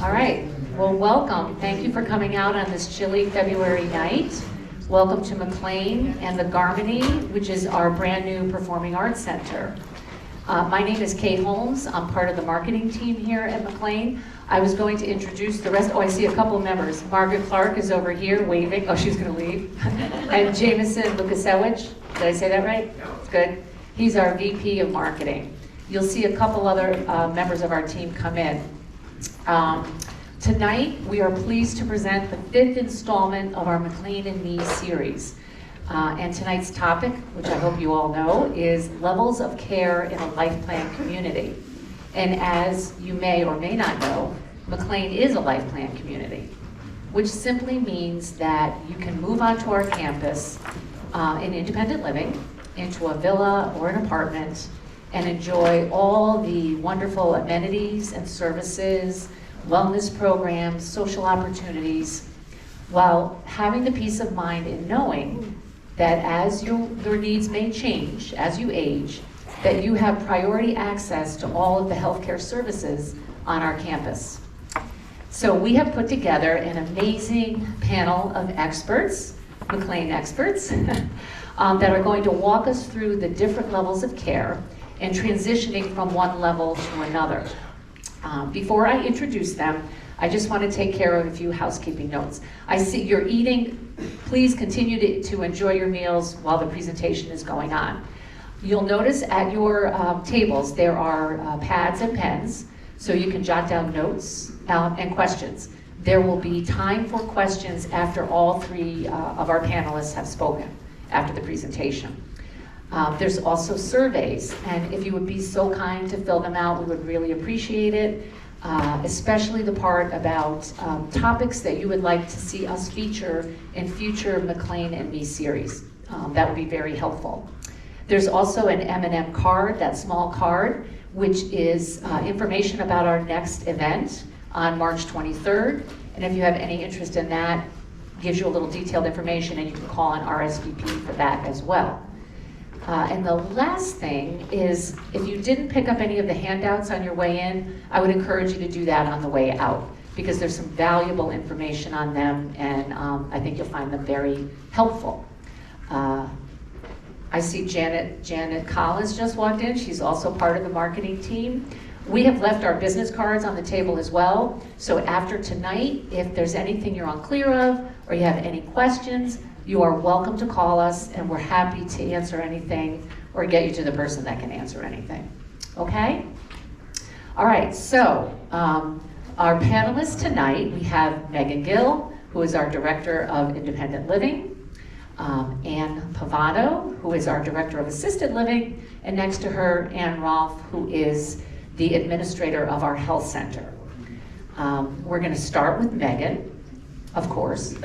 All right, well, welcome. Thank you for coming out on this chilly February night. Welcome to McLean and the Garmony, which is our brand new performing arts center. My name is Kate Holmes. I'm part of the marketing team here at McLean. I was going to introduce the rest. Oh, I see a couple of members. Margaret Clark is over here waving. Oh, she's going to leave. And Jameson Lukasiewicz. Did I say that right? It's good. He's our VP of marketing. You'll see a couple other members of our team come in. Tonight, we are pleased to present the 5th installment of our McLean and Me series. And tonight's topic, which I hope you all know, is levels of care in a LifePlan community. And as you may or may not know, McLean is a LifePlan community, which simply means that you can move onto our campus in independent living, into a villa or an apartment, and enjoy all the wonderful amenities and services, wellness programs, social opportunities, while having the peace of mind in knowing that as your needs may change as you age, that you have priority access to all of the healthcare services on our campus. So we have put together an amazing panel of experts, McLean experts, that are going to walk us through the different levels of care and transitioning from one level to another. Before I introduce them, I just want to take care of a few housekeeping notes. I see you're eating. Please continue to enjoy your meals while the presentation is going on. You'll notice at your tables there are pads and pens, so you can jot down notes and questions. There will be time for questions after all three of our panelists have spoken after the presentation. There's also surveys, and if you would be so kind to fill them out, we would really appreciate it, especially the part about topics that you would like to see us feature in future McLean and Me series. That would be very helpful. There's also an M&M card, that small card, which is information about our next event on March 23rd, and if you have any interest in that, gives you a little detailed information, and you can call and RSVP for that as well. And the last thing is, if you didn't pick up any of the handouts on your way in, I would encourage you to do that on the way out, because there's some valuable information on them, and I think you'll find them very helpful. I see Janet Collins just walked in. She's also part of the marketing team. We have left our business cards on the table as well, so after tonight, if there's anything you're unclear of, or you have any questions, you are welcome to call us, and we're happy to answer anything or get you to the person that can answer anything. Okay? All right, so our panelists tonight, we have Megan Gill, who is our Director of Independent Living, Ann Pavano, who is our Director of Assisted Living, and next to her, Ann Rolfe, who is the Administrator of our Health Center. We're gonna start with Megan, of course.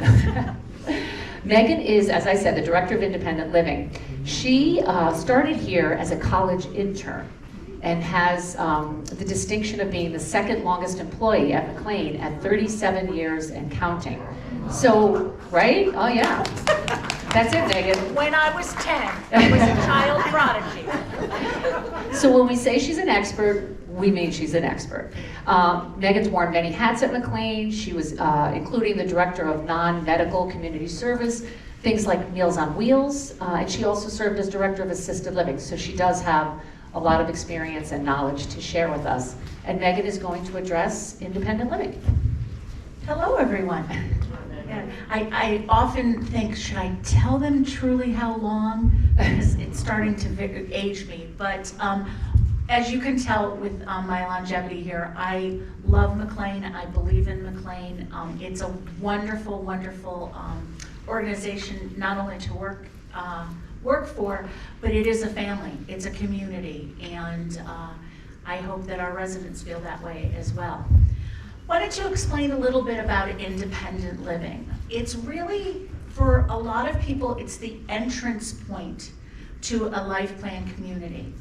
Megan is, as I said, the Director of Independent Living. She started here as a college intern and has the distinction of being the second longest employee at McLean at 37 years and counting. So, right? Oh yeah. That's it, Megan. When I was 10, I was a child prodigy. So when we say she's an expert, we mean she's an expert. Megan's worn many hats at McLean. She was including the Director of Non-Medical Community Service, things like Meals on Wheels, and she also served as Director of Assisted Living. So she does have a lot of experience and knowledge to share with us. And Megan is going to address independent living. Hello, everyone. I often think, should I tell them truly how long? Because it's starting to age me. But as you can tell with my longevity here, I love McLean. I believe in McLean. It's a wonderful, wonderful organization, not only to work for, but it is a family. It's a community, and I hope that our residents feel that way as well. Why don't you explain a little bit about independent living? It's really, for a lot of people, it's the entrance point to a LifePlan community.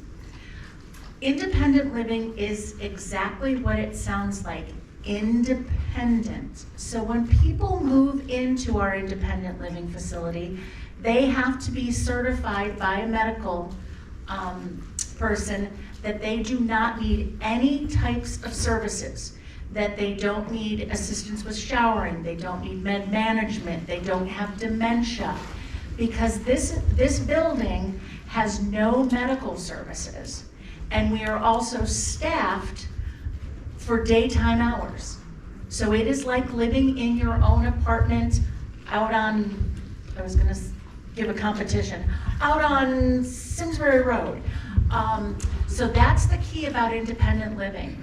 Independent living is exactly what it sounds like, independent. So when people move into our independent living facility, they have to be certified by a medical person that they do not need any types of services. that they don't need assistance with showering, they don't need med management, they don't have dementia, because this building has no medical services, and we are also staffed for daytime hours. So it is like living in your own apartment out on, I was gonna give a competition, out on Simsbury Road. So that's the key about independent living.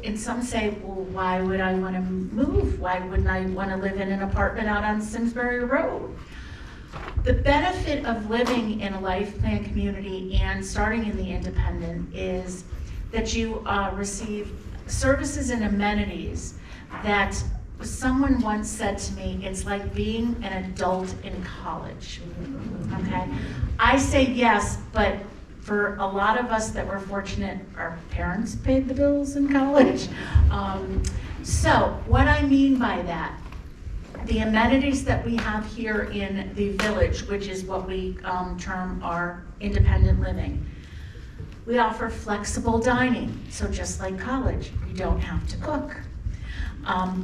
And some say, well, why would I want to move? Why wouldn't I want to live in an apartment out on Simsbury Road? The benefit of living in a LifePlan community and starting in the independent is that you receive services and amenities that someone once said to me, it's like being an adult in college, okay? I say yes, but for a lot of us that were fortunate, our parents paid the bills in college. So what I mean by that, the amenities that we have here in the village, which is what we term our independent living. We offer flexible dining, so just like college, you don't have to cook.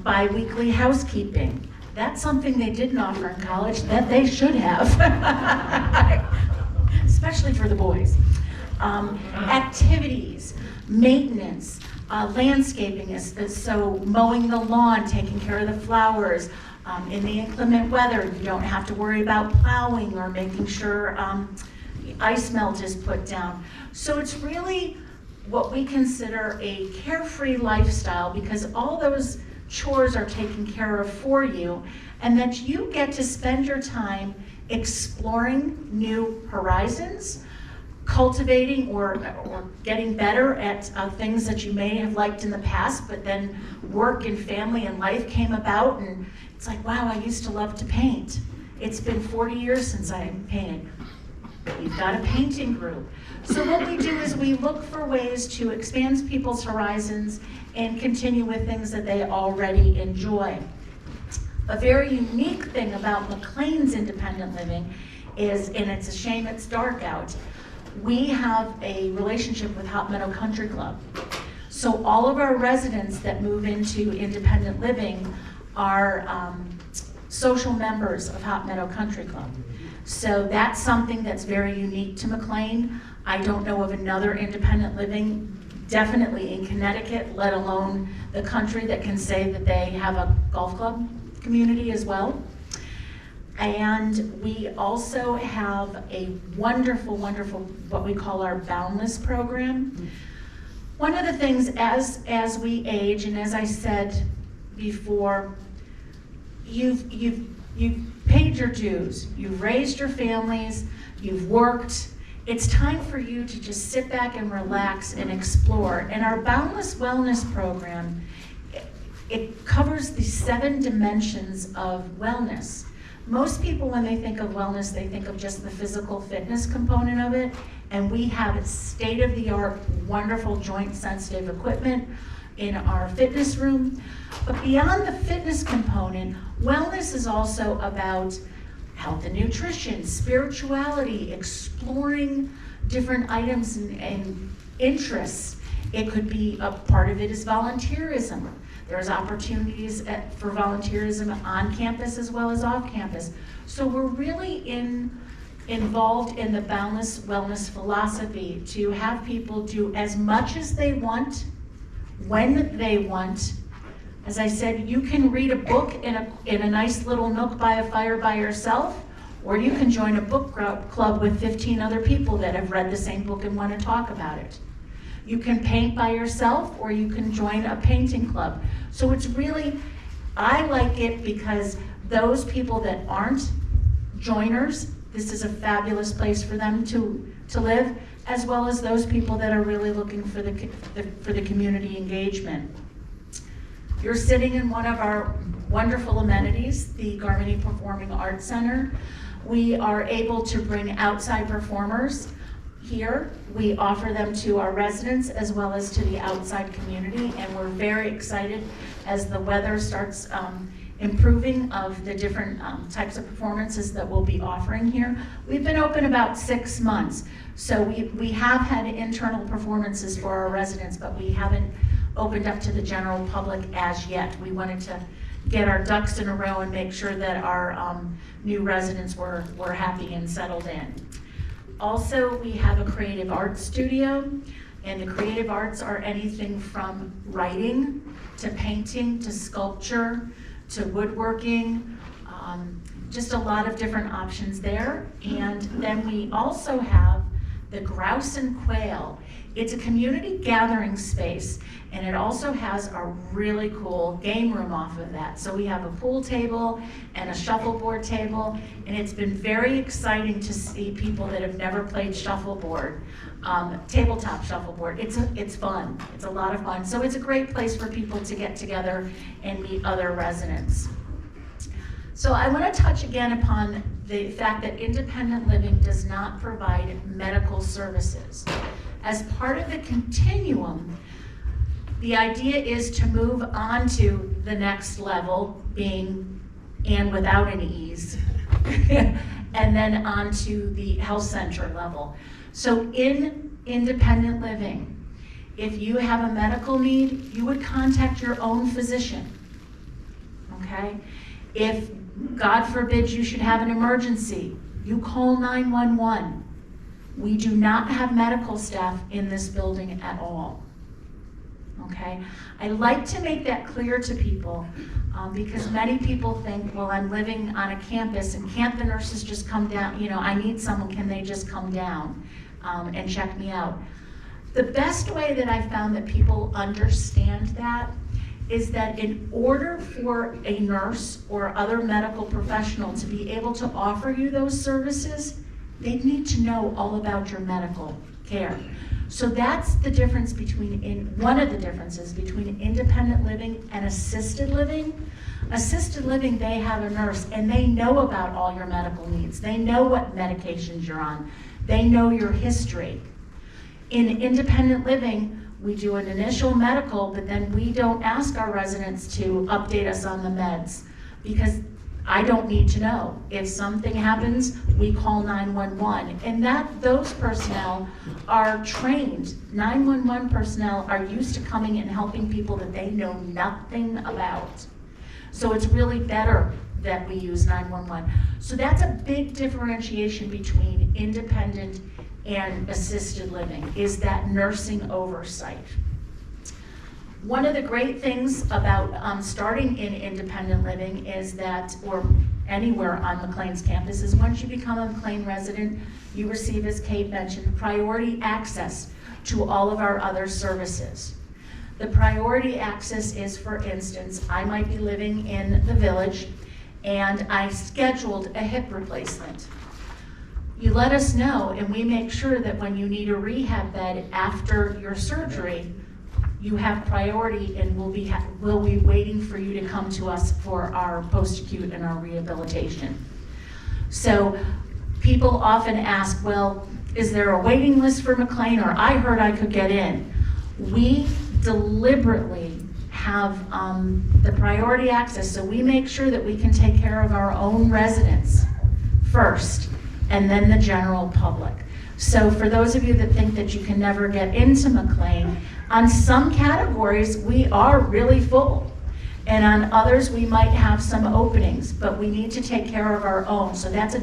Bi-weekly housekeeping, that's something they didn't offer in college that they should have, especially for the boys. Activities, maintenance, landscaping, so mowing the lawn, taking care of the flowers. In the inclement weather, you don't have to worry about plowing or making sure ice melt is put down. So it's really what we consider a carefree lifestyle, because all those chores are taken care of for you, and that you get to spend your time exploring new horizons, cultivating or getting better at things that you may have liked in the past, but then work and family and life came about, and it's like, wow, I used to love to paint. It's been 40 years since I painted. We've got a painting group. So what we do is we look for ways to expand people's horizons and continue with things that they already enjoy. A very unique thing about McLean's independent living is, and it's a shame it's dark out, we have a relationship with Hot Meadow Country Club. So all of our residents that move into independent living are social members of Hot Meadow Country Club. So that's something that's very unique to McLean. I don't know of another independent living, definitely in Connecticut, let alone the country, that can say that they have a golf club community as well. And we also have a wonderful, wonderful, what we call our Boundless program. One of the things as we age, and as I said before, you've paid your dues, you've raised your families, you've worked. It's time for you to just sit back and relax and explore. And our Boundless Wellness program, it covers the 7 dimensions of wellness. Most people, when they think of wellness, they think of just the physical fitness component of it, and we have state-of-the-art, wonderful joint-sensitive equipment in our fitness room. But beyond the fitness component, wellness is also about health and nutrition, spirituality, exploring different items and interests. It could be, a part of it is volunteerism. There's opportunities for volunteerism on campus as well as off campus. So we're really involved in the Boundless Wellness philosophy to have people do as much as they want, when they want. As I said, you can read a book in a nice little nook by a fire by yourself, or you can join a book club with 15 other people that have read the same book and want to talk about it. You can paint by yourself, or you can join a painting club. So it's really, I like it because those people that aren't joiners, this is a fabulous place for them to live, as well as those people that are really looking for the community engagement. You're sitting in one of our wonderful amenities, the Garmany Performing Arts Center. We are able to bring outside performers here. We offer them to our residents as well as to the outside community, and we're very excited as the weather starts improving of the different types of performances that we'll be offering here. We've been open about 6 months, so we have had internal performances for our residents, but we haven't opened up to the general public as yet. We wanted to get our ducks in a row and make sure that our new residents were happy and settled in. Also, we have a creative arts studio, and the creative arts are anything from writing to painting to sculpture to woodworking, just a lot of different options there. And then we also have the Grouse and Quail. It's a community gathering space, and it also has a really cool game room off of that. So we have a pool table and a shuffleboard table, and it's been very exciting to see people that have never played shuffleboard, tabletop shuffleboard. It's fun. It's a lot of fun. So it's a great place for people to get together and meet other residents. So I want to touch again upon the fact that independent living does not provide medical services. As part of the continuum, the idea is to move on to the next level, being and without an ease, and then on to the health center level. So in independent living, if you have a medical need, you would contact your own physician, okay? If, God forbid, you should have an emergency, you call 911. We do not have medical staff in this building at all, okay? I like to make that clear to people because many people think, well, I'm living on a campus and can't the nurses just come down? You know, I need someone, can they just come down and check me out? The best way that I found that people understand that is that in order for a nurse or other medical professional to be able to offer you those services, they need to know all about your medical care. So that's the difference between, one of the differences between independent living and assisted living. Assisted living, they have a nurse and they know about all your medical needs. They know what medications you're on. They know your history. In independent living, we do an initial medical, but then we don't ask our residents to update us on the meds because I don't need to know. If something happens, we call 911. And those personnel are trained. 911 personnel are used to coming and helping people that they know nothing about. So it's really better that we use 911. So that's a big differentiation between independent and assisted living, is that nursing oversight. One of the great things about starting in independent living is that, or anywhere on McLean's campus, is once you become a McLean resident, you receive, as Kate mentioned, priority access to all of our other services. The priority access is, for instance, I might be living in the village and I scheduled a hip replacement. You let us know and we make sure that when you need a rehab bed after your surgery, you have priority and we'll be waiting for you to come to us for our post-acute and our rehabilitation. So people often ask, well, is there a waiting list for McLean, or I heard I could get in? We deliberately have the priority access, so we make sure that we can take care of our own residents first and then the general public. So for those of you that think that you can never get into McLean, on some categories we are really full, and on others we might have some openings, but we need to take care of our own. So that's a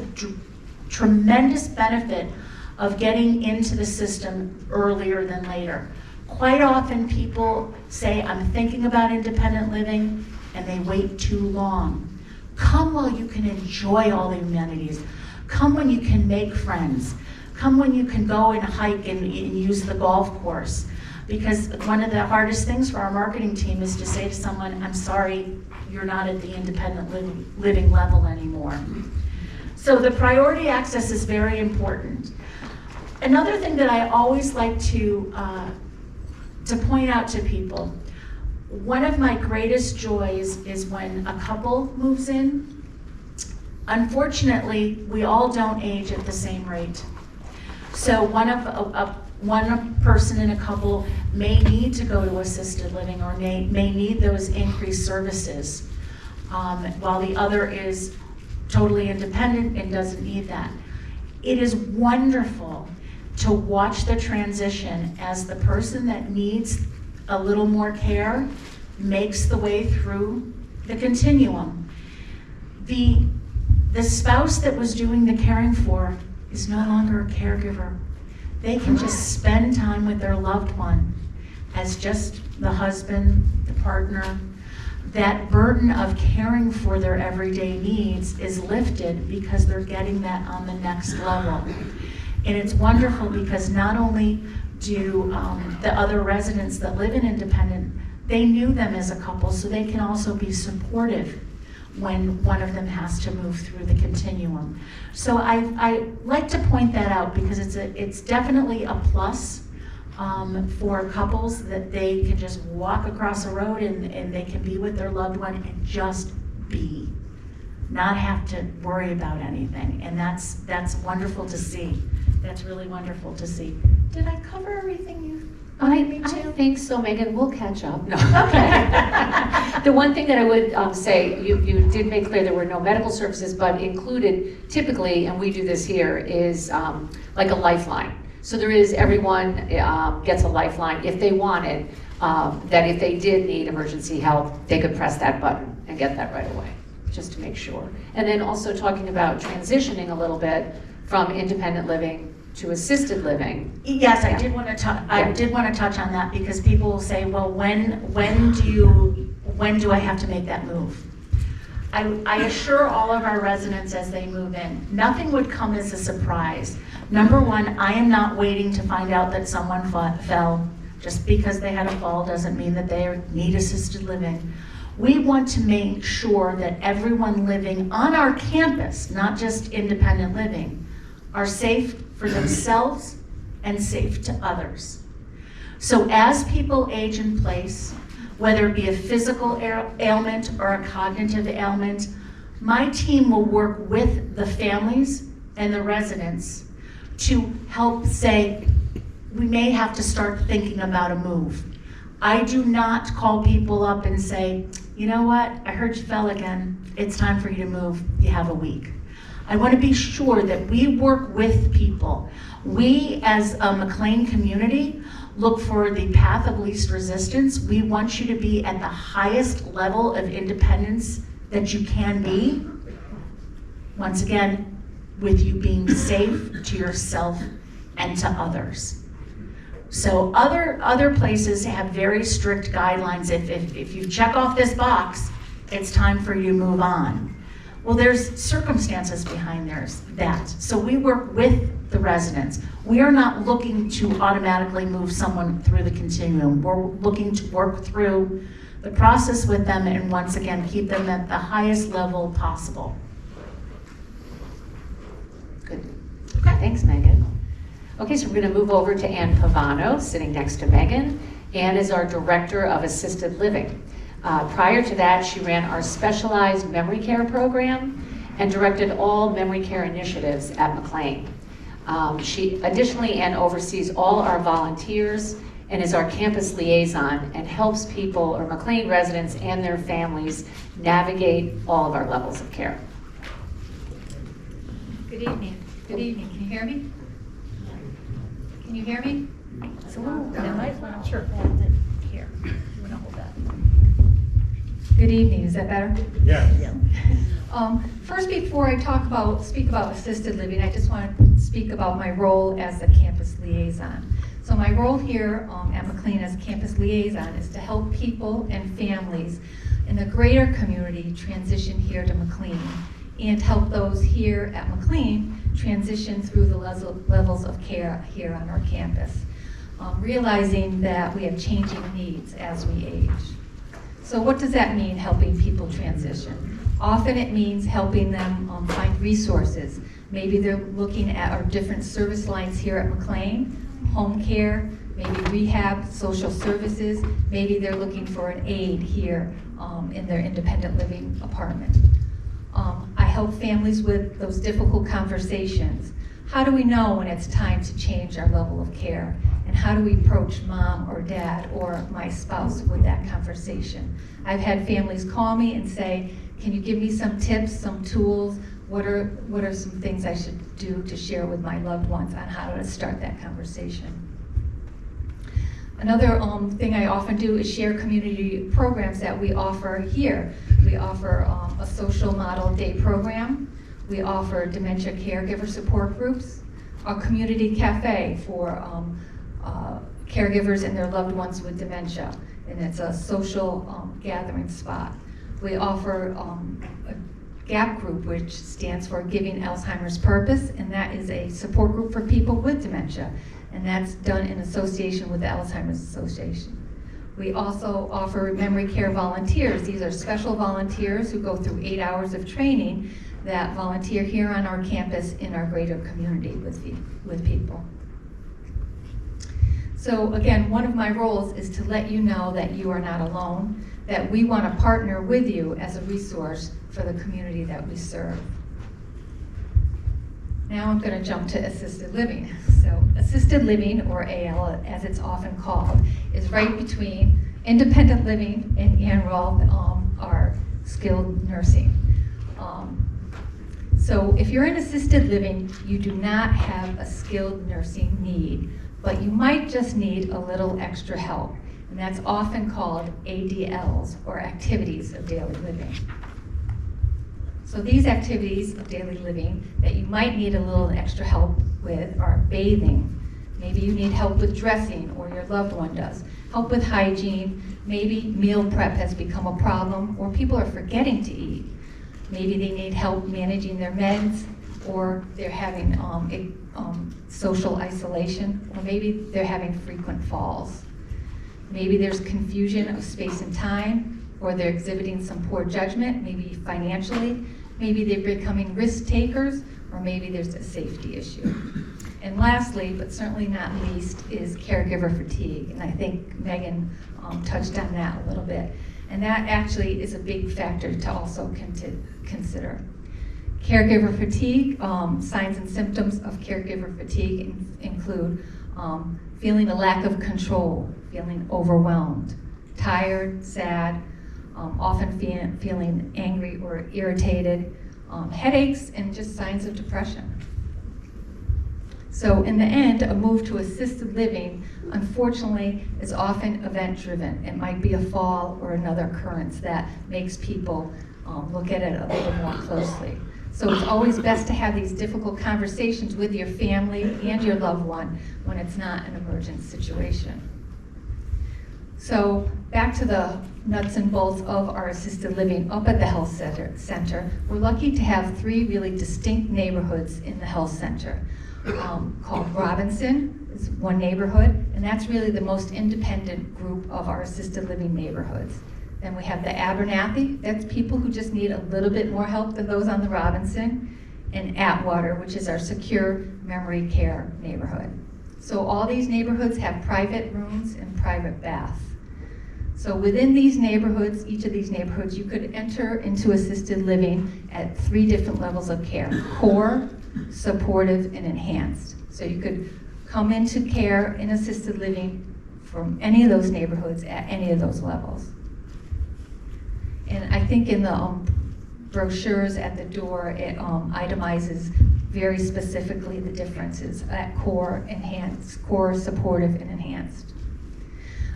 tremendous benefit of getting into the system earlier than later. Quite often people say, I'm thinking about independent living, and they wait too long. Come while you can enjoy all the amenities. Come when you can make friends. Come when you can go and hike and use the golf course. Because one of the hardest things for our marketing team is to say to someone, I'm sorry, you're not at the independent living level anymore. So the priority access is very important. Another thing that I always like to point out to people, one of my greatest joys is when a couple moves in. Unfortunately, we all don't age at the same rate. So one person in a couple may need to go to assisted living or may need those increased services, while the other is totally independent and doesn't need that. It is wonderful to watch the transition as the person that needs a little more care, makes the way through the continuum. The spouse that was doing the caring for is no longer a caregiver. They can just spend time with their loved one as just the husband, the partner. That burden of caring for their everyday needs is lifted because they're getting that on the next level. And it's wonderful because not only do the other residents that live in Independent, they knew them as a couple, so they can also be supportive when one of them has to move through the continuum. So I like to point that out because it's definitely a plus for couples that they can just walk across a road and they can be with their loved one and just be, not have to worry about anything. And that's wonderful to see. That's really wonderful to see. Did I cover everything you wanted me to? I think so, Megan. We'll catch up. No. Okay. The one thing that I would say, you did make clear there were no medical services, but included typically, and we do this here, is like a lifeline. So there is, everyone gets a lifeline if they wanted, that if they did need emergency help, they could press that button and get that right away, just to make sure. And then also talking about transitioning a little bit from independent living to assisted living. Yes, I did want to touch on that because people will say, well, when do I have to make that move? I assure all of our residents as they move in, nothing would come as a surprise. Number one, I am not waiting to find out that someone fell. Just because they had a fall doesn't mean that they need assisted living. We want to make sure that everyone living on our campus, not just independent living, are safe for themselves and safe to others. So as people age in place, whether it be a physical ailment or a cognitive ailment, my team will work with the families and the residents to help say, we may have to start thinking about a move. I do not call people up and say, you know what, I heard you fell again, it's time for you to move, you have a week. I want to be sure that we work with people. We, as a McLean community, look for the path of least resistance. We want you to be at the highest level of independence that you can be. Once again, with you being safe to yourself and to others. So other places have very strict guidelines. If you check off this box, it's time for you to move on. Well, there's circumstances behind that. So we work with the residents. We are not looking to automatically move someone through the continuum. We're looking to work through the process with them and once again, keep them at the highest level possible. Good. Okay. Thanks, Megan. Okay, so we're going to move over to Ann Pavano, sitting next to Megan. Ann is our Director of Assisted Living. Prior to that, she ran our specialized memory care program and directed all memory care initiatives at McLean. Ann oversees all our volunteers and is our campus liaison and helps people or McLean residents and their families navigate all of our levels of care. Good evening. Good evening. Can you hear me? Can you hear me? Sure. Here. You want to hold that? Good evening. Is that better? Yeah. First, before I speak about assisted living, I just want to speak about my role as the campus liaison. So my role here at McLean as campus liaison is to help people and families in the greater community transition here to McLean and help those here at McLean transition through the levels of care here on our campus, realizing that we have changing needs as we age. So what does that mean, helping people transition? Often it means helping them find resources. Maybe they're looking at our different service lines here at McLean, home care, maybe rehab, social services. Maybe they're looking for an aid here in their independent living apartment. I help families with those difficult conversations. How do we know when it's time to change our level of care? And how do we approach mom or dad or my spouse with that conversation? I've had families call me and say, can you give me some tips, some tools? What are some things I should do to share with my loved ones on how to start that conversation? Another thing I often do is share community programs that we offer here. We offer a social model day program. We offer dementia caregiver support groups, a community cafe for caregivers and their loved ones with dementia, and it's a social gathering spot. We offer a GAP group, which stands for Giving Alzheimer's Purpose, and that is a support group for people with dementia, and that's done in association with the Alzheimer's Association. We also offer memory care volunteers. These are special volunteers who go through 8 hours of training that volunteer here on our campus in our greater community with people. So again, one of my roles is to let you know that you are not alone, that we want to partner with you as a resource for the community that we serve. Now I'm going to jump to assisted living. So assisted living, or AL as it's often called, is right between independent living and our skilled nursing. So if you're in assisted living, you do not have a skilled nursing need, but you might just need a little extra help. And that's often called ADLs, or activities of daily living. So these activities of daily living that you might need a little extra help with are bathing. Maybe you need help with dressing, or your loved one does. Help with hygiene. Maybe meal prep has become a problem, or people are forgetting to eat. Maybe they need help managing their meds, or they're having social isolation, or maybe they're having frequent falls. Maybe there's confusion of space and time, or they're exhibiting some poor judgment, maybe financially. Maybe they're becoming risk takers, or maybe there's a safety issue. And lastly, but certainly not least, is caregiver fatigue. And I think Megan touched on that a little bit. And that actually is a big factor to also consider. Caregiver fatigue, signs and symptoms of caregiver fatigue include feeling a lack of control, feeling overwhelmed, tired, sad, often feeling angry or irritated, headaches, and just signs of depression. So in the end, a move to assisted living, unfortunately, is often event-driven. It might be a fall or another occurrence that makes people look at it a little more closely. So it's always best to have these difficult conversations with your family and your loved one when it's not an emergent situation. So back to the nuts and bolts of our assisted living up at the health center. We're lucky to have 3 really distinct neighborhoods in the health center. Called Robinson is one neighborhood, and that's really the most independent group of our assisted living neighborhoods. Then we have the Abernathy, that's people who just need a little bit more help than those on the Robinson, and Atwater, which is our secure memory care neighborhood. So all these neighborhoods have private rooms and private baths. So within these neighborhoods, each of these neighborhoods, you could enter into assisted living at 3 different levels of care: core, supportive, and enhanced. So you could come into care in assisted living from any of those neighborhoods at any of those levels. And I think in the brochures at the door, it itemizes very specifically the differences at core, enhanced, core, supportive, and enhanced.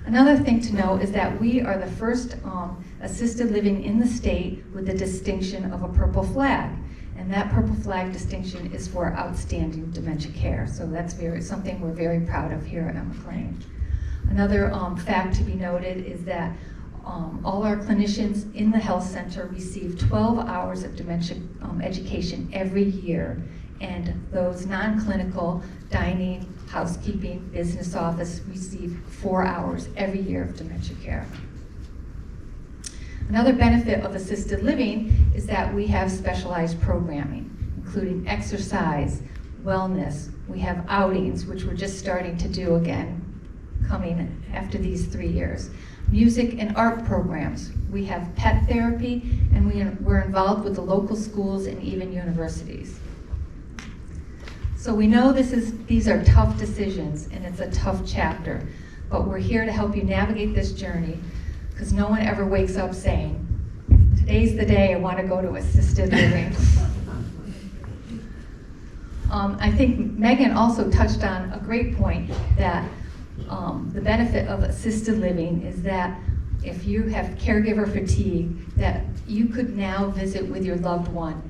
Another thing to know is that we are the first assisted living in the state with the distinction of a purple flag. And that purple flag distinction is for outstanding dementia care. So that's something we're very proud of here at McLean. Another fact to be noted is that all our clinicians in the health center receive 12 hours of dementia education every year. And those non-clinical, dining, housekeeping, business office receive 4 hours every year of dementia care. Another benefit of assisted living is that we have specialized programming, including exercise, wellness. We have outings, which we're just starting to do again, coming after these 3 years. Music and art programs. We have pet therapy, and we're involved with the local schools and even universities. So we know these are tough decisions, and it's a tough chapter, but we're here to help you navigate this journey, because no one ever wakes up saying, today's the day I want to go to assisted living. I think Megan also touched on a great point that the benefit of assisted living is that if you have caregiver fatigue, that you could now visit with your loved one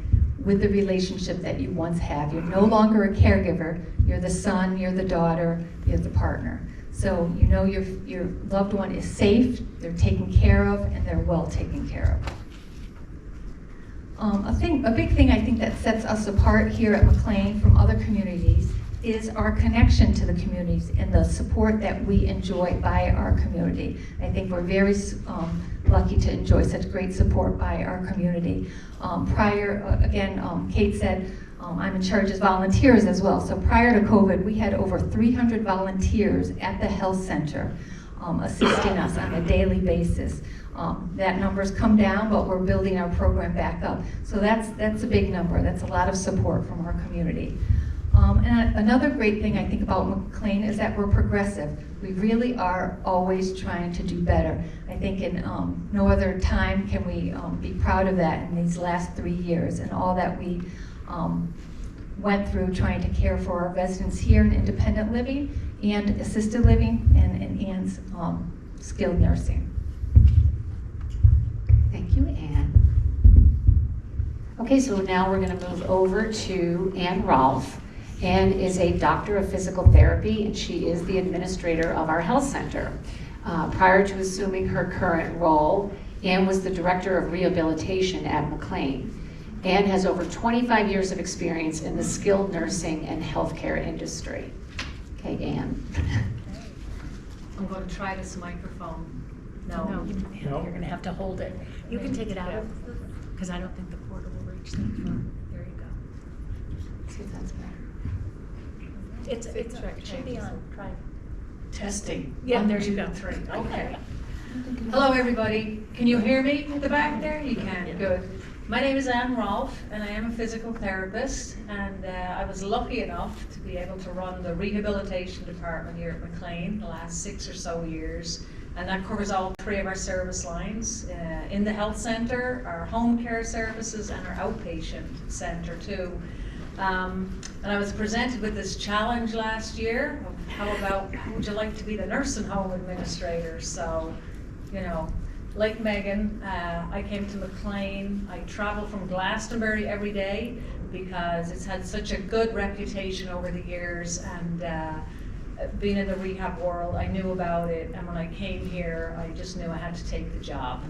with the relationship that you once had. You're no longer a caregiver, you're the son, you're the daughter, you're the partner. So you know your loved one is safe, they're taken care of, and they're well taken care of. A big thing I think that sets us apart here at McLean from other communities is our connection to the communities and the support that we enjoy by our community. I think we're very lucky to enjoy such great support by our community. Kate said, I'm in charge as volunteers as well. So prior to COVID, we had over 300 volunteers at the health center assisting us on a daily basis. That number's come down, but we're building our program back up. So that's a big number. That's a lot of support from our community. And another great thing I think about McLean is that we're progressive. We really are always trying to do better. I think in no other time can we be proud of that in these last 3 years and all that we went through trying to care for our residents here in independent living and assisted living and skilled nursing. Thank you, Anne. Okay, so now we're going to move over to Anne Rolfe. Anne is a doctor of physical therapy, and she is the administrator of our health center. Prior to assuming her current role, Anne was the director of rehabilitation at McLean. Anne has over 25 years of experience in the skilled nursing and healthcare industry. Okay, Anne. I'm going to try this microphone. No. You're going to have to hold it. You can take it out of, because I don't think the cord will reach that far. There you go. See if that's better. It should be on. Try. Testing. Yeah, 1, there 2, you go. 3. Okay. Hello, everybody. Can you hear me at the back there? You can. Yeah. Good. My name is Anne Rolfe, and I am a physical therapist. And I was lucky enough to be able to run the rehabilitation department here at McLean the last 6 or so years. And that covers all 3 of our service lines in the health center, our home care services, and our outpatient center too. And I was presented with this challenge last year of how would you like to be the nursing home administrator? So, you know, like Megan, I came to McLean. I travel from Glastonbury every day because it's had such a good reputation over the years, and being in the rehab world, I knew about it, and when I came here, I just knew I had to take the job.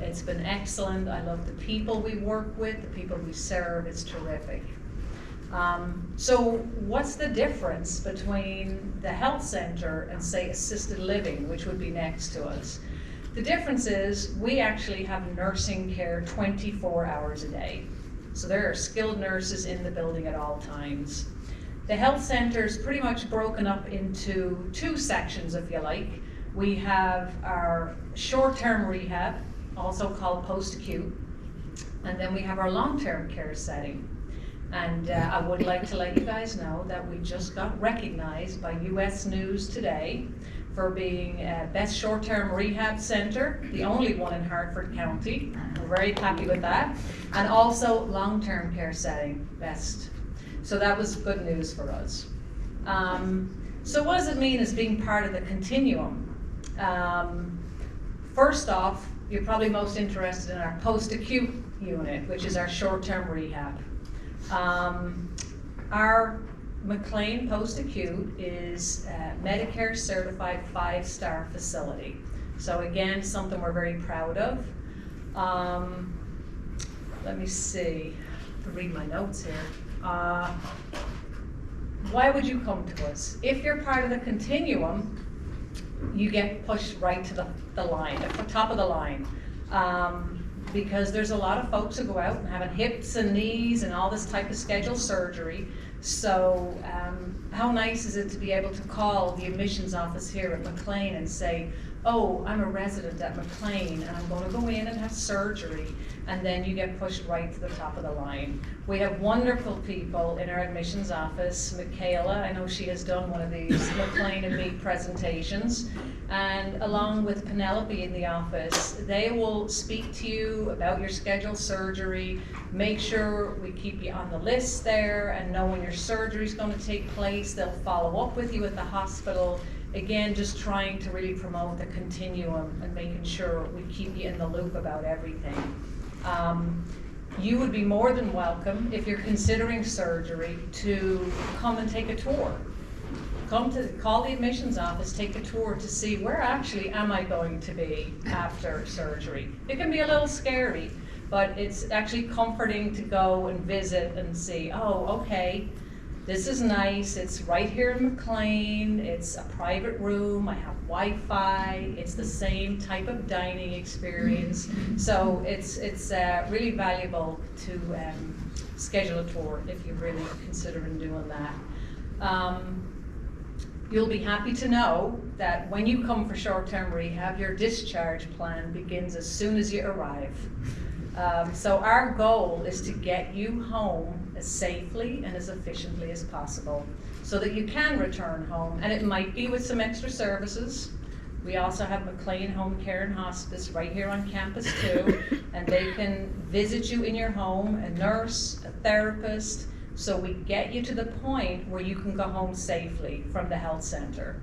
It's been excellent. I love the people we work with, the people we serve. It's terrific. So what's the difference between the health center and, say, assisted living, which would be next to us? The difference is we actually have nursing care 24 hours a day. So there are skilled nurses in the building at all times. The health center is pretty much broken up into 2 sections, if you like. We have our short-term rehab, also called post-acute, and then we have our long-term care setting. And I would like to let you guys know that we just got recognized by US News today for being Best Short-Term Rehab Center, the only one in Hartford County. We're very happy with that. And also long-term care setting, best. So that was good news for us. So what does it mean as being part of the continuum? First off, you're probably most interested in our post-acute unit, which is our short-term rehab. Our McLean post-acute is a Medicare certified 5-star facility. So again, something we're very proud of. Let me see, to read my notes here. Why would you come to us? If you're part of the continuum, you get pushed right to the line, the top of the line. Because there's a lot of folks who go out and having hips and knees and all this type of scheduled surgery. So how nice is it to be able to call the admissions office here at McLean and say, oh, I'm a resident at McLean and I'm going to go in and have surgery, and then you get pushed right to the top of the line. We have wonderful people in our admissions office. Michaela, I know she has done one of these McLean and Me presentations, and along with Penelope in the office, they will speak to you about your scheduled surgery, make sure we keep you on the list there and know when your surgery is going to take place. They'll follow up with you at the hospital, again, just trying to really promote the continuum and making sure we keep you in the loop about everything. You would be more than welcome, if you're considering surgery, to come and take a tour. Call the admissions office, take a tour to see where actually am I going to be after surgery. It can be a little scary, but it's actually comforting to go and visit and see, oh, okay, this is nice, it's right here in McLean, it's a private room, I have Wi-Fi, it's the same type of dining experience. So it's really valuable to schedule a tour if you're really considering doing that. You'll be happy to know that when you come for short-term rehab, your discharge plan begins as soon as you arrive. So our goal is to get you home as safely and as efficiently as possible so that you can return home, and it might be with some extra services. We also have McLean Home Care and Hospice right here on campus too, and they can visit you in your home, a nurse, a therapist, so we get you to the point where you can go home safely from the health center.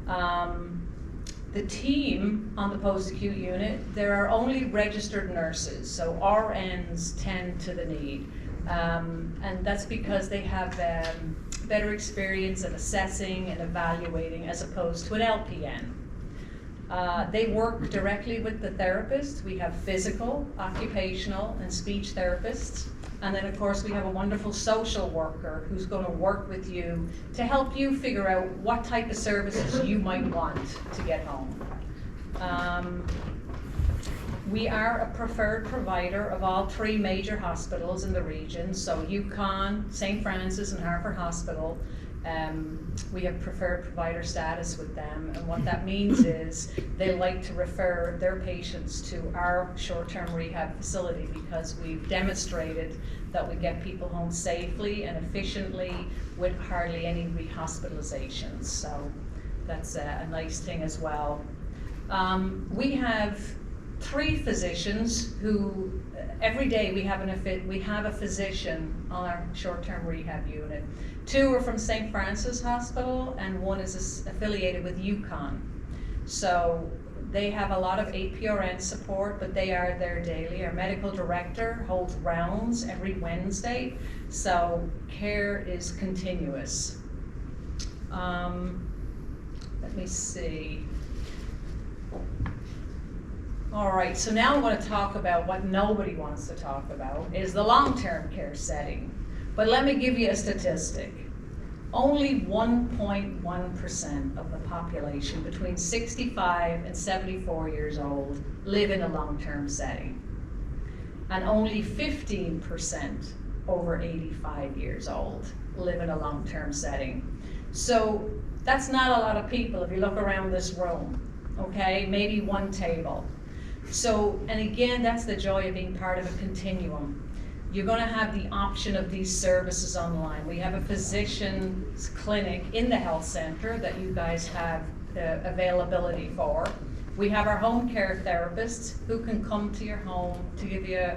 The team on the post-acute unit, there are only registered nurses, so RNs tend to the need. And that's because they have better experience in assessing and evaluating as opposed to an LPN. They work directly with the therapist. We have physical, occupational, and speech therapists. And then of course we have a wonderful social worker who's going to work with you to help you figure out what type of services you might want to get home. We are a preferred provider of all 3 major hospitals in the region, so UConn, St. Francis, and Harper Hospital. We have preferred provider status with them, and what that means is they like to refer their patients to our short-term rehab facility because we've demonstrated that we get people home safely and efficiently with hardly any rehospitalizations, so that's a nice thing as well. We have 3 physicians who, every day we have a physician on our short-term rehab unit. 2 are from St. Francis Hospital and 1 is affiliated with UConn. So they have a lot of APRN support, but they are there daily. Our medical director holds rounds every Wednesday, so care is continuous. Let me see. All right, so now I want to talk about what nobody wants to talk about, is the long-term care setting. But let me give you a statistic. Only 1.1% of the population between 65 and 74 years old live in a long-term setting. And only 15% over 85 years old live in a long-term setting. So that's not a lot of people if you look around this room, okay? Maybe 1 table. So, and again, that's the joy of being part of a continuum. You're going to have the option of these services online. We have a physician's clinic in the health center that you guys have the availability for. We have our home care therapists who can come to your home to give you,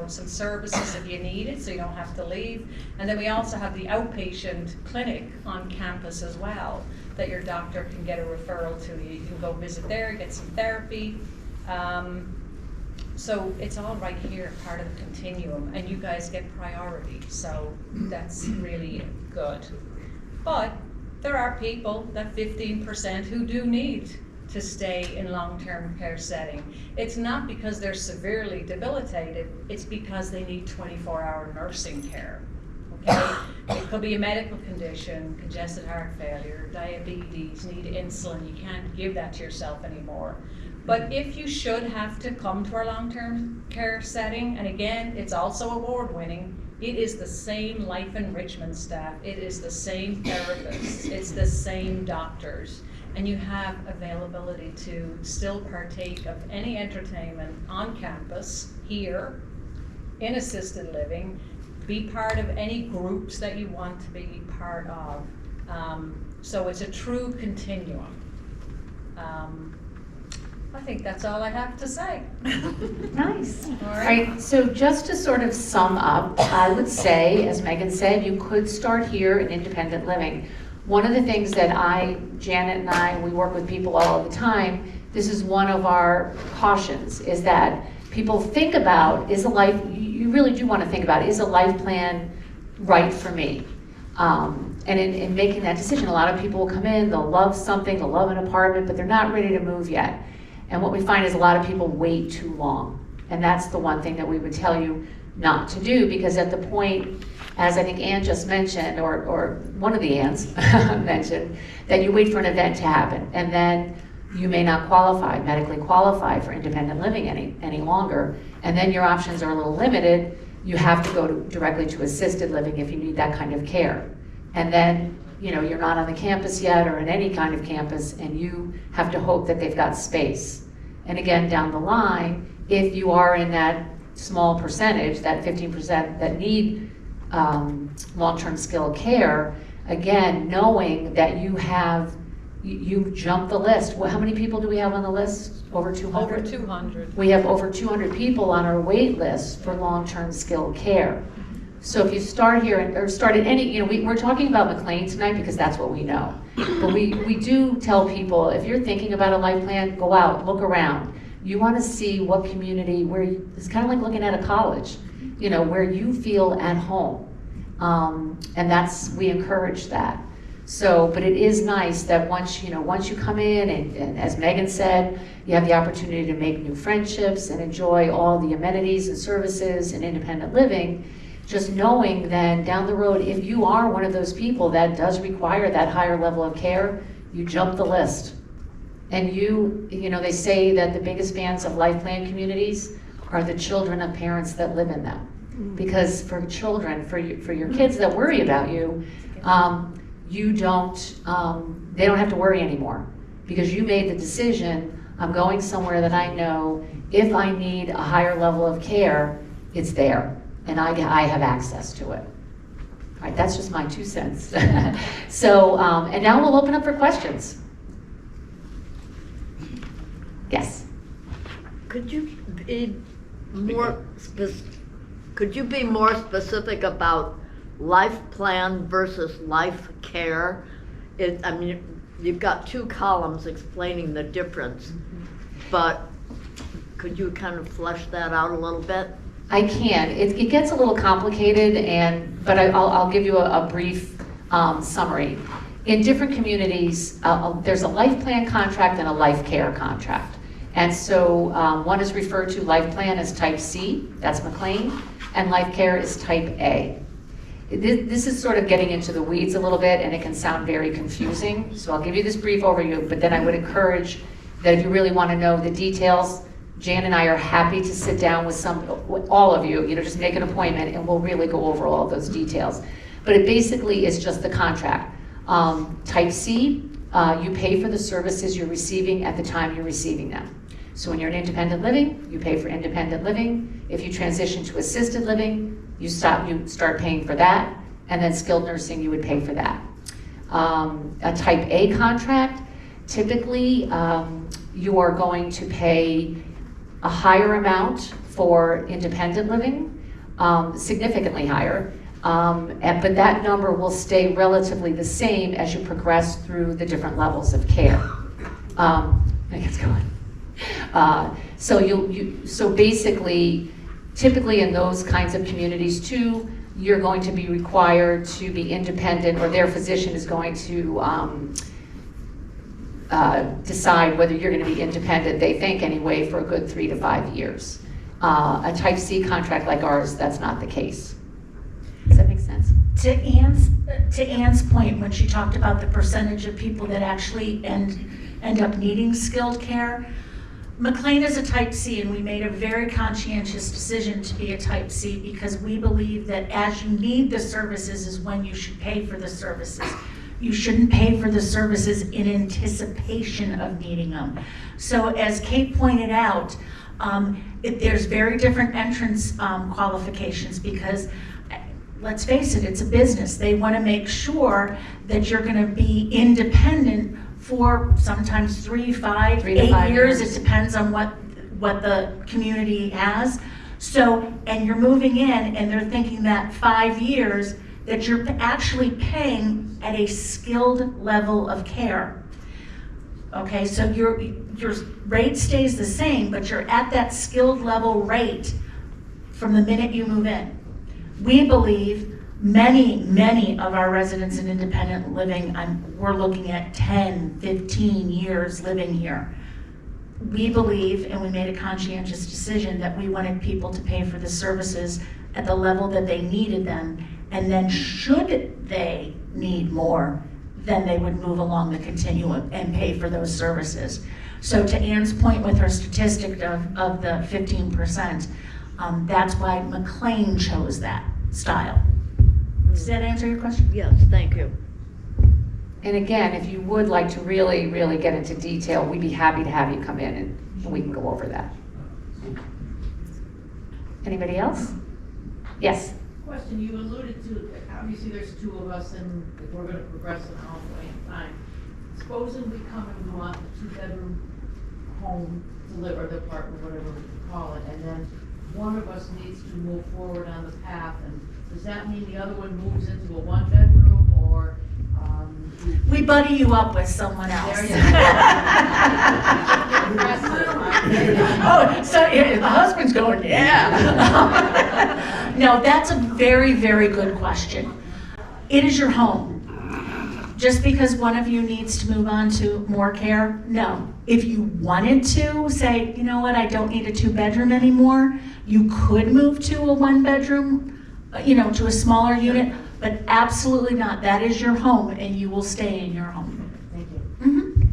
some services if you need it, so you don't have to leave. And then we also have the outpatient clinic on campus as well, that your doctor can get a referral to you. You can go visit there, get some therapy. So it's all right here, part of the continuum, and you guys get priority, so that's really good. But there are people, that 15%, who do need to stay in long-term care setting. It's not because they're severely debilitated, it's because they need 24-hour nursing care, okay? It could be a medical condition, congestive heart failure, diabetes, need insulin, you can't give that to yourself anymore. But if you should have to come to our long-term care setting, and again, it's also award-winning, it is the same life enrichment staff, it is the same therapists, it's the same doctors, and you have availability to still partake of any entertainment on campus, here, in assisted living, be part of any groups that you want to be part of. So it's a true continuum. I think that's all I have to say. Nice. All All right, so just to sort of sum up, I would say, as Megan said, you could start here in independent living. one of the things that Janet and I, we work with people all the time, this is one of our cautions, is that people think about, you really do want to think about, is a life plan right for me? And in making that decision, a lot of people will come in, they'll love something, they'll love an apartment, but they're not ready to move yet. And what we find is a lot of people wait too long. And that's the one thing that we would tell you not to do, because at the point, as I think Ann just mentioned, or one of the Anns mentioned, that you wait for an event to happen, and then you may not medically qualify for independent living any longer, and then your options are a little limited. You have to go directly to assisted living if you need that kind of care. And then, you're not on the campus yet or in any kind of campus, and you have to hope that they've got space. And again, down the line, if you are in that small percentage, that 15% that need long-term skilled care, again, knowing that you jump the list. Well, how many people do we have on the list? Over 200? Over 200. We have over 200 people on our wait list for long-term skilled care. So if you start here, or start at any, we're talking about McLean tonight because that's what we know. But we do tell people, if you're thinking about a life plan, go out, look around. You want to see what community, it's kind of like looking at a college, where you feel at home. And we encourage that. So, but it is nice that once you come in and as Megan said, you have the opportunity to make new friendships and enjoy all the amenities and services and independent living, just knowing then down the road, if you are one of those people that does require that higher level of care, you jump the list. And they say that the biggest fans of life plan communities are the children of parents that live in them. Because for children, for your kids that worry about you, they don't have to worry anymore. Because you made the decision, I'm going somewhere that I know if I need a higher level of care, it's there. And I have access to it. All right, that's just my 2 cents. So, and now we'll open up for questions. Yes. Could you be more specific about life plan versus life care? You've got 2 columns explaining the difference, but could you kind of flesh that out a little bit? I can. It gets a little complicated, but I'll give you a brief summary. In different communities, there's a life plan contract and a life care contract. And so one is referred to, life plan, as type C, that's McLean, and life care is type A. This is sort of getting into the weeds a little bit, and it can sound very confusing. So I'll give you this brief overview, but then I would encourage that if you really want to know the details, Jan and I are happy to sit down with all of you, just make an appointment and we'll really go over all of those details. But it basically is just the contract. Type C, you pay for the services you're receiving at the time you're receiving them. So when you're in independent living, you pay for independent living. If you transition to assisted living, you start paying for that, and then skilled nursing, you would pay for that. A type A contract, typically you are going to pay a higher amount for independent living, significantly higher, but that number will stay relatively the same as you progress through the different levels of care. I think it's going. So basically, typically in those kinds of communities too, you're going to be required to be independent, or their physician is going to decide whether you're going to be independent, they think anyway, for a good 3 to 5 years. A type C contract like ours, that's not the case. Does that make sense? To Ann's point, when she talked about the percentage of people that actually end up needing skilled care, McLean is a type C, and we made a very conscientious decision to be a type C because we believe that as you need the services is when you should pay for the services. You shouldn't pay for the services in anticipation of needing them. So as Kate pointed out, there's very different entrance qualifications because, let's face it, it's a business. They want to make sure that you're going to be independent for sometimes 3, 5, 8 years. It depends on what the community has. So, and you're moving in and they're thinking that 5 years, that you're actually paying at a skilled level of care. Okay, so your rate stays the same, but you're at that skilled level rate from the minute you move in. We believe many of our residents in independent living, we're looking at 10, 15 years living here. We believe, and we made a conscientious decision, that we wanted people to pay for the services at the level that they needed them, and then should they need more, then they would move along the continuum and pay for those services. So to Ann's point with her statistic of the 15%, that's why McLean chose that style. Does that answer your question? Yes, thank you. And again, if you would like to really get into detail, we'd be happy to have you come in and we can go over that. Anybody else? Yes? Question, you alluded to, obviously there's two of us and if we're gonna progress in our way in time. Supposing we come and we want a 2-bedroom home to live, or the apartment, whatever we call it, and then one of us needs to move forward on the path, and does that mean the other one moves into a 1-bedroom, or, We buddy you up with someone else. There you Oh, so the husband's going, yeah. No, that's a very good question. It is your home. Just because one of you needs to move on to more care, no. If you wanted to say, you know what, I don't need a 2-bedroom anymore, you could move to a 1-bedroom, to a smaller unit, but absolutely not. That is your home and you will stay in your home. Thank you. Mhm.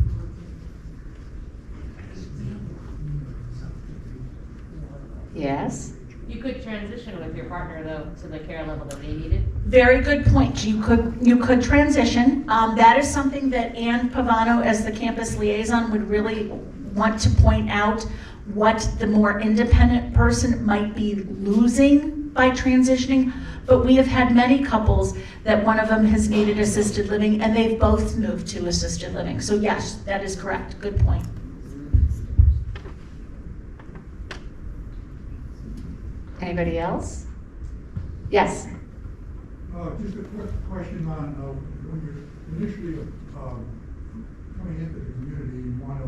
Yes? You could transition with your partner though to the care level that they needed. Very good point. You could transition. That is something that Ann Pavano, as the campus liaison, would really want to point out, what the more independent person might be losing by transitioning. But we have had many couples that one of them has needed assisted living and they've both moved to assisted living. So yes, that is correct. Good point. Anybody else? Yes? Just a quick question on when you're initially coming into the community, you want to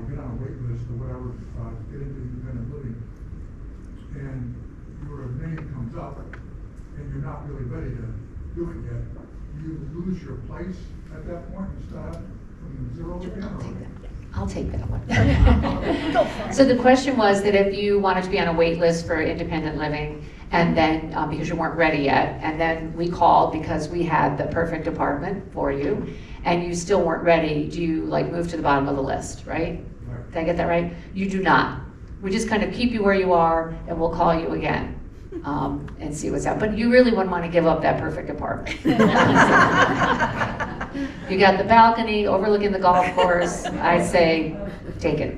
get on a wait list or whatever, get into independent living, and your name comes up, and you're not really ready to do it yet. Do you lose your place at that point and start from zero again? I'll take that one. So the question was that if you wanted to be on a wait list for independent living, and then, because you weren't ready yet, and then we called because we had the perfect apartment for you, and you still weren't ready, do you move to the bottom of the list, right? Right. Did I get that right? You do not. We just kind of keep you where you are, and we'll call you again, and see what's up. But you really wouldn't want to give up that perfect apartment. You got the balcony overlooking the golf course. I say, take it.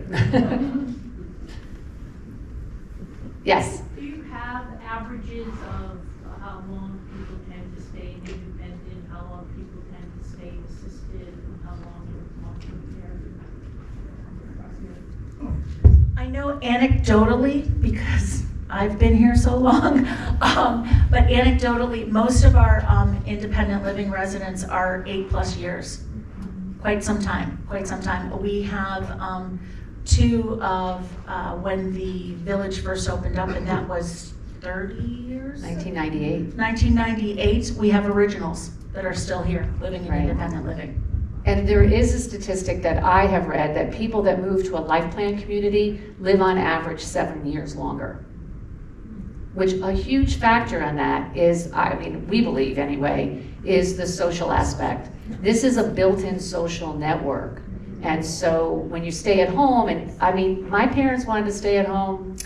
Yes? Do you have averages of how long people tend to stay independent, how long people tend to stay assisted, and how long in long-term care? I know anecdotally, because I've been here so long, but anecdotally, most of our independent living residents are 8+ years, quite some time. We have two of when the village first opened up, and that was 30 years? 1998. 1998, we have originals that are still here, living in Right. independent living. And there is a statistic that I have read that people that move to a LifePlan community live on average 7 years longer. Which a huge factor on that is, we believe anyway, is the social aspect. This is a built-in social network. And so when you stay at home, and my parents wanted to stay at home.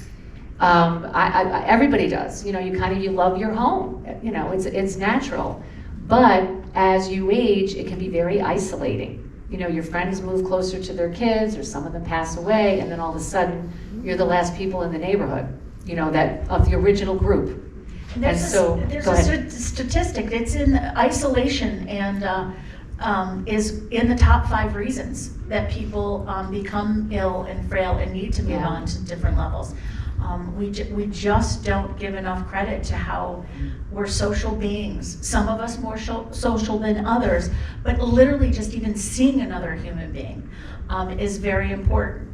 Everybody does. You love your home. It's natural. But as you age, it can be very isolating. Your friends move closer to their kids, or some of them pass away, and then all of a sudden, you're the last people in the neighborhood. That of the original group. There's go a ahead. statistic, it's in isolation, and is in the top 5 reasons that people become ill and frail and need to move Yeah. on to different levels. We just don't give enough credit to how we're social beings. Some of us more social than others, but literally just even seeing another human being is very important.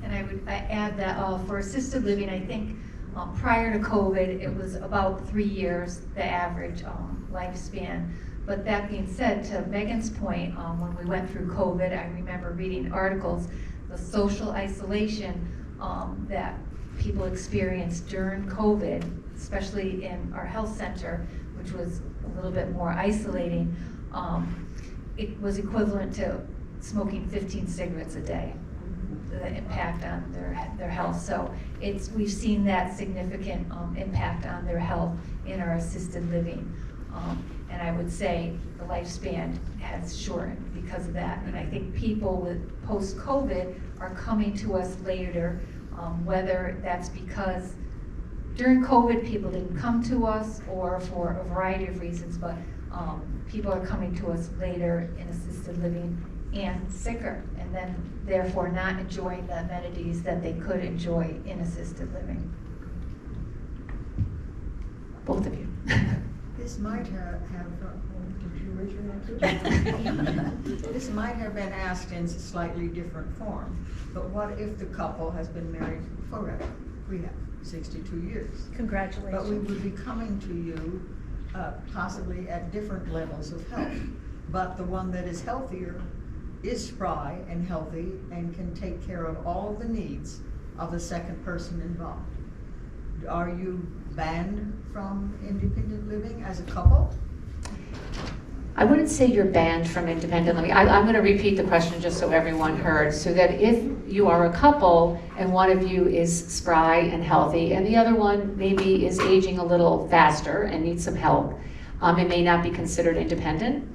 And I would add that for assisted living, I think prior to COVID, it was about 3 years, the average lifespan. But that being said, to Megan's point, when we went through COVID, I remember reading articles, the social isolation that people experienced during COVID, especially in our health center, which was a little bit more isolating, it was equivalent to smoking 15 cigarettes a day, the impact on their health. So we've seen that significant impact on their health in our assisted living. And I would say the lifespan has shortened because of that. And I think people with post-COVID are coming to us later, whether that's because during COVID people didn't come to us or for a variety of reasons, but people are coming to us later in assisted living and sicker, and then therefore not enjoying the amenities that they could enjoy in assisted living. Both of you. This might have, did you raise your hand too? This might have been asked in slightly different form, but what if the couple has been married forever? We have 62 years. Congratulations. But we would be coming to you possibly at different levels of health. But the one that is healthier is spry and healthy and can take care of all the needs of the second person involved. Are you banned from independent living as a couple? I wouldn't say you're banned from independent living. I'm going to repeat the question just so everyone heard, so that if you are a couple and one of you is spry and healthy and the other one maybe is aging a little faster and needs some help, it may not be considered independent.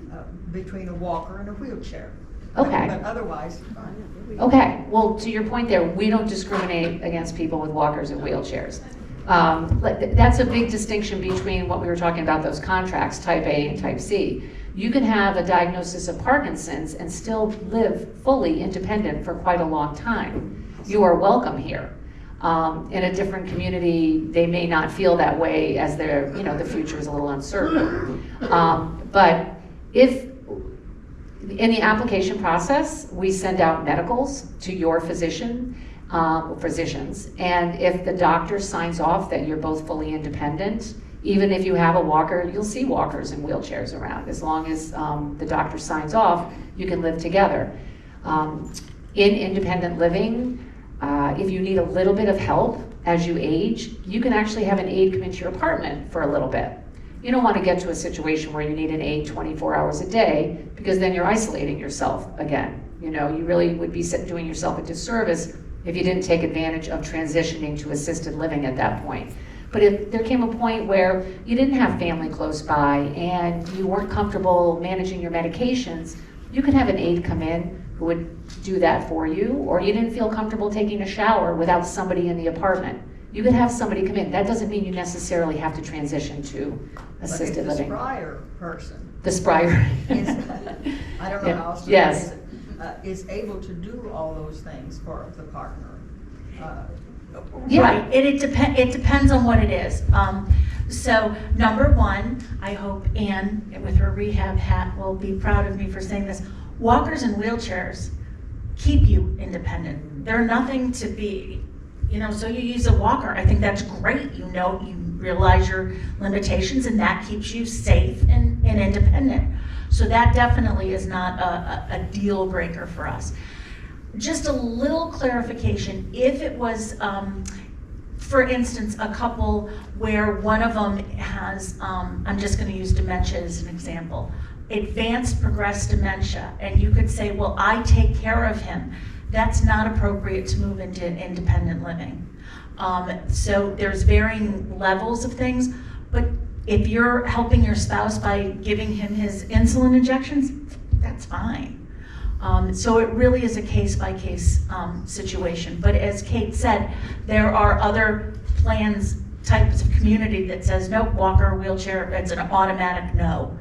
Between a walker and a wheelchair. Okay. But otherwise, fine. Okay, well, to your point there, we don't discriminate against people with walkers and wheelchairs. That's a big distinction between what we were talking about, those contracts, type A and type C. You can have a diagnosis of Parkinson's and still live fully independent for quite a long time. You are welcome here. In a different community, they may not feel that way as the future is a little uncertain. But if in the application process, we send out medicals to your physicians, and if the doctor signs off that you're both fully independent, even if you have a walker, you'll see walkers and wheelchairs around. As long as the doctor signs off, you can live together. In independent living, if you need a little bit of help as you age, you can actually have an aide come into your apartment for a little bit. You don't want to get to a situation where you need an aide 24 hours a day, because then you're isolating yourself again. You really would be doing yourself a disservice if you didn't take advantage of transitioning to assisted living at that point. But if there came a point where you didn't have family close by and you weren't comfortable managing your medications, you could have an aide come in who would do that for you, or you didn't feel comfortable taking a shower without somebody in the apartment. You could have somebody come in. That doesn't mean you necessarily have to transition to assisted living. But if the sprier person. The sprier. I don't know how else to Yes. phrase it, is able to do all those things for the partner. Yeah. Right, and it depends on what it is. So number one, I hope Ann, with her rehab hat, will be proud of me for saying this. Walkers and wheelchairs keep you independent. They're nothing to be, so you use a walker. I think that's great. You realize your limitations, and that keeps you safe and independent. So that definitely is not a deal breaker for us. Just a little clarification, if it was, for instance, a couple where one of them has, I'm just going to use dementia as an example, advanced progressed dementia, and you could say, well, I take care of him. That's not appropriate to move into independent living. So there's varying levels of things, but if you're helping your spouse by giving him his insulin injections, that's fine. So it really is a case-by-case situation. But as Kate said, there are other plans, types of community that says, nope, walker, wheelchair, it's an automatic no.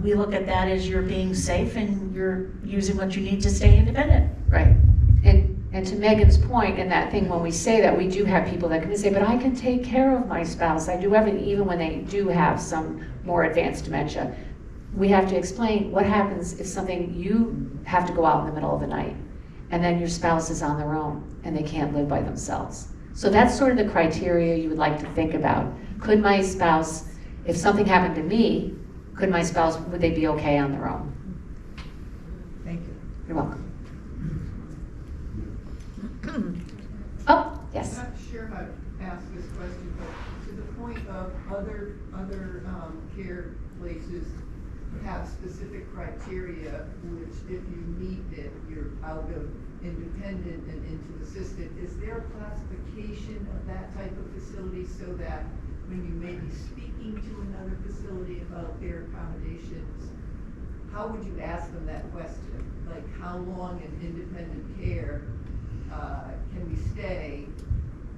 We look at that as you're being safe and you're using what you need to stay independent. Right. And to Megan's point, in that thing, when we say that, we do have people that come and say, but I can take care of my spouse. I do everything, even when they do have some more advanced dementia. We have to explain what happens if something, you have to go out in the middle of the night, and then your spouse is on their own, and they can't live by themselves. So that's sort of the criteria you would like to think about. Could my spouse, if something happened to me, could my spouse, would they be okay on their own? Thank you. You're welcome. Oh, yes. I'm not sure how to ask this question, but to the point of other care places have specific criteria, which if you meet it, you're out of independent and into assisted. Is there a classification of that type of facility so that when you may be speaking to another facility about their accommodations, how would you ask them that question? Like, how long in independent care can we stay,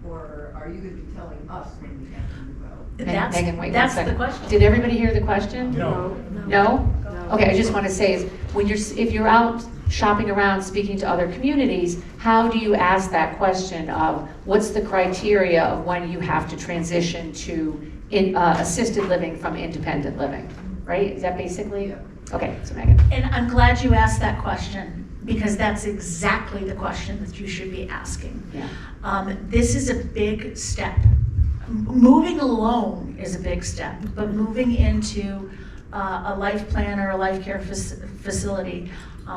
or are you going to be telling us when we have to move out? Megan, wait one That's the second. question. Did everybody hear the question? No. No? Okay, I just want to say is, when if you're out shopping around, speaking to other communities, how do you ask that question of what's the criteria of when you have to transition to assisted living from independent living, right? Is that basically? Yeah. Okay, so Megan. And I'm glad you asked that question, because that's exactly the question that you should be asking. Yeah. This is a big step. Moving alone is a big step, but moving into a life plan or a life care facility,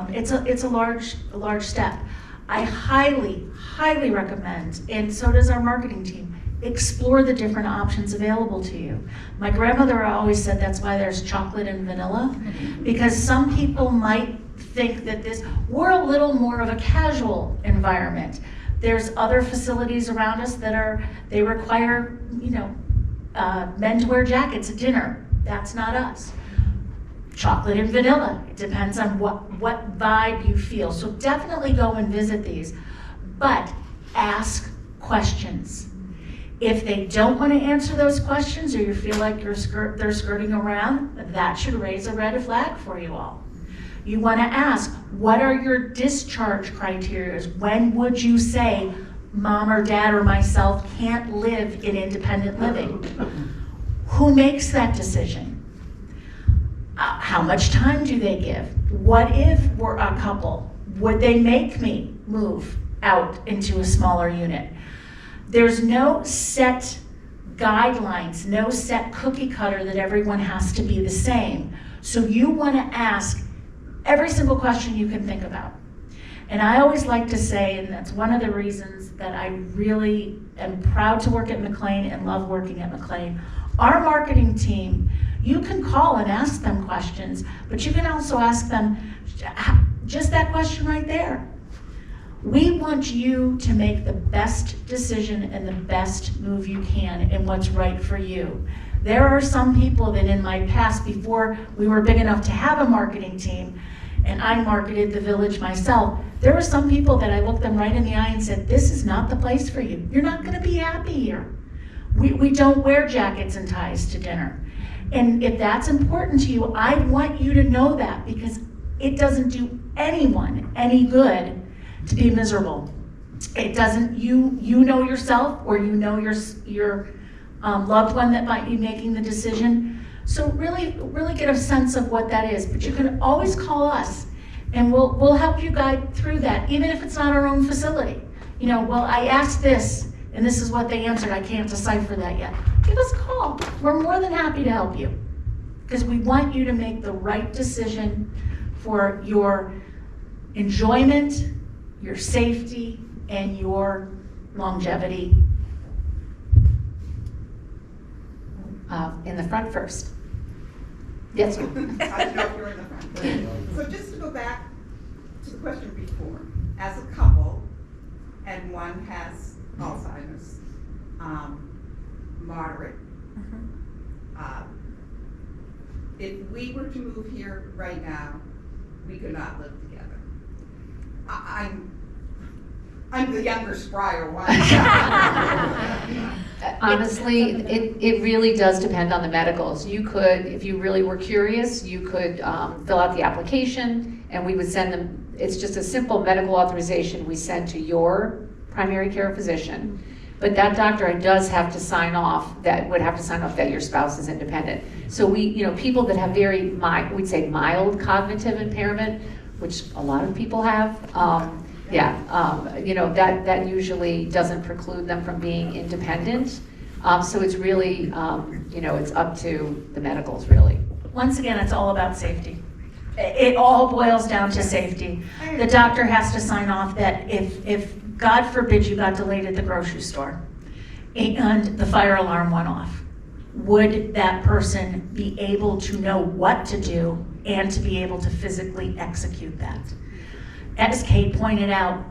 it's a large step. I highly recommend, and so does our marketing team, explore the different options available to you. My grandmother always said that's why there's chocolate and vanilla, because some people might think that we're a little more of a casual environment. There's other facilities around us they require, men to wear jackets at dinner. That's not us. Chocolate and vanilla, it depends on what vibe you feel. So definitely go and visit these, but ask questions. If they don't want to answer those questions, or you feel like they're skirting around, that should raise a red flag for you all. You want to ask, what are your discharge criteria? When would you say, mom or dad or myself can't live in independent living? Who makes that decision? How much time do they give? What if we're a couple? Would they make me move out into a smaller unit? There's no set guidelines, no set cookie cutter that everyone has to be the same. So you want to ask every single question you can think about. And I always like to say, and that's one of the reasons that I really am proud to work at McLean and love working at McLean. Our marketing team, you can call and ask them questions, but you can also ask them just that question right there. We want you to make the best decision and the best move you can and what's right for you. There are some people that in my past, before we were big enough to have a marketing team, and I marketed the village myself, there were some people that I looked them right in the eye and said, this is not the place for you. You're not gonna be happy here. We don't wear jackets and ties to dinner. And if that's important to you, I want you to know that, because it doesn't do anyone any good to be miserable. It doesn't, you know yourself, or you know your loved one that might be making the decision. So really get a sense of what that is. But you can always call us, and we'll help you guide through that, even if it's not our own facility. Well, I asked this, and this is what they answered. I can't decipher that yet. Give us a call. We're more than happy to help you, because we want you to make the right decision for your enjoyment, your safety, and your longevity. In the front first. Yes, you. I didn't know if you were in the front. So just to go back to the question before, as a couple, and one has Alzheimer's, moderate, if we were to move here right now, we could not live together. I'm the younger, sprier one. Honestly, it really does depend on the medicals. You could, if you really were curious, you could fill out the application, and we would send them, it's just a simple medical authorization we send to your primary care physician. But that doctor does have to sign off, would have to sign off that your spouse is independent. So people that have very we'd say mild cognitive impairment, which a lot of people have, that usually doesn't preclude them from being independent. So it's really, it's up to the medicals, really. Once again, it's all about safety. It all boils down to safety. The doctor has to sign off that if God forbid you got delayed at the grocery store and the fire alarm went off, would that person be able to know what to do and to be able to physically execute that? As Kate pointed out,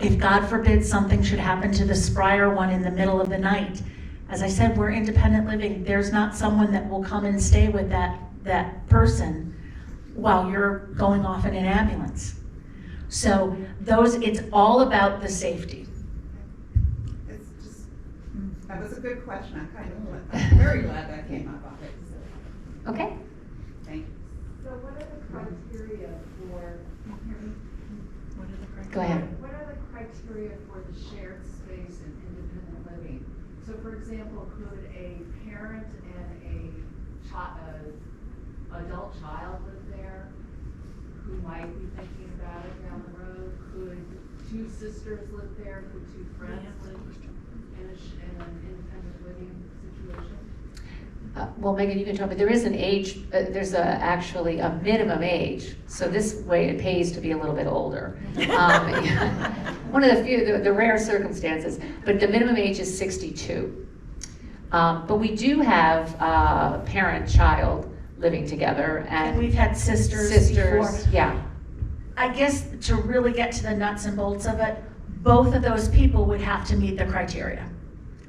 if God forbid something should happen to the Sprier one in the middle of the night, as I said, we're independent living. There's not someone that will come and stay with that person while you're going off in an ambulance. So it's all about the safety. It's just, that was a good question. I'm very glad that came up on it. Okay. Thank you. So what are the criteria for, Go ahead. what are the criteria for the shared space and independent living? So for example, could a parent and a adult child live there who might be thinking about it down the road? Could two sisters live there? Could two friends live in an independent living situation? Well, Megan, you can talk, but there is an age, there's actually a minimum age, so this way it pays to be a little bit older. One of the few, the rare circumstances, but the minimum age is 62. But we do have parent-child living together, and we've had sisters before. Yeah. I guess to really get to the nuts and bolts of it, both of those people would have to meet the criteria.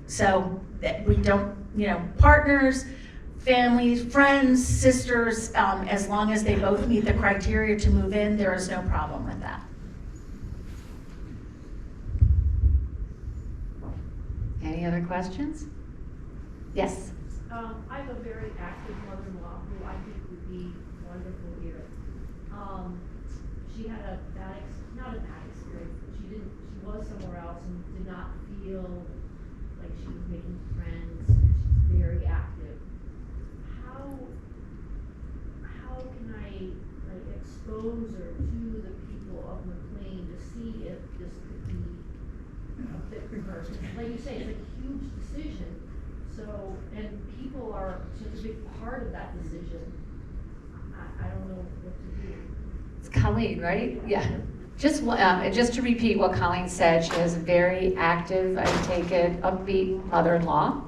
So that we don't, partners, families, friends, sisters, as long as they both meet the criteria to move in, there is no problem with that. Any other questions? Yes. I have a very active mother-in-law who I think would be wonderful here. She had not a bad experience, but she was somewhere else and did not feel like she was making friends. She's very active. How can I expose her to the people of McLean to see if this could be a fit for her? Like you say, it's a huge decision. So, and people are such a big part of that decision. I don't know what to do. It's Colleen, right? Yeah. Just to repeat what Colleen said, she has a very active, I take it, upbeat mother-in-law.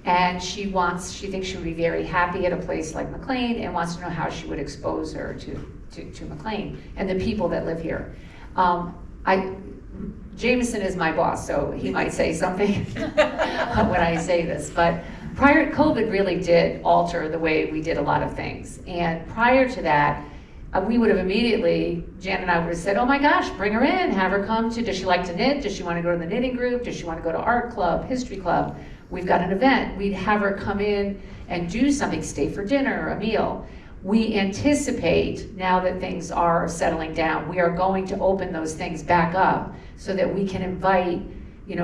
And she thinks she would be very happy at a place like McLean and wants to know how she would expose her to McLean and the people that live here. Jameson is my boss, so he might say something when I say this, but COVID really did alter the way we did a lot of things. And prior to that, we would have immediately, Jan and I would have said, oh my gosh, bring her in, have her come does she like to knit? Does she want to go to the knitting group? Does she want to go to art club, history club? We've got an event. We'd have her come in and do something, stay for dinner, a meal. We anticipate, now that things are settling down, we are going to open those things back up so that we can invite,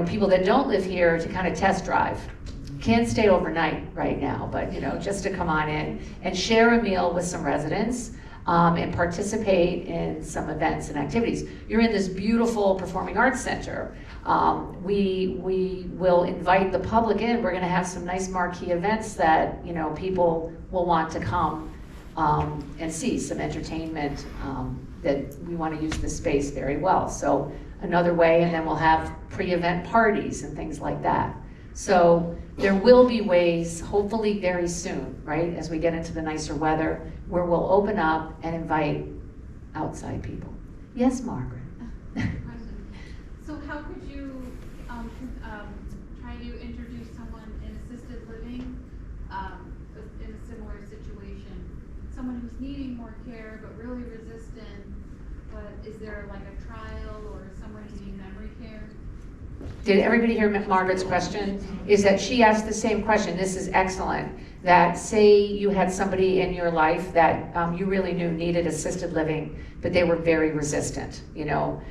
people that don't live here to kind of test drive. Can't stay overnight right now, but just to come on in and share a meal with some residents and participate in some events and activities. You're in this beautiful performing arts center. We will invite the public in. We're going to have some nice marquee events that people will want to come and see, some entertainment that we want to use the space very well. So another way, and then we'll have pre-event parties and things like that. So there will be ways, hopefully very soon, right, as we get into the nicer weather, where we'll open up and invite outside people. Yes, Margaret? So how could you try to introduce someone in assisted living in a similar situation? Someone who's needing more care but really resistant, but is there like a trial or someone needing memory care? Did everybody hear Margaret's question? Is that she asked the same question. This is excellent. that say you had somebody in your life that you really knew needed assisted living, but they were very resistant, you know,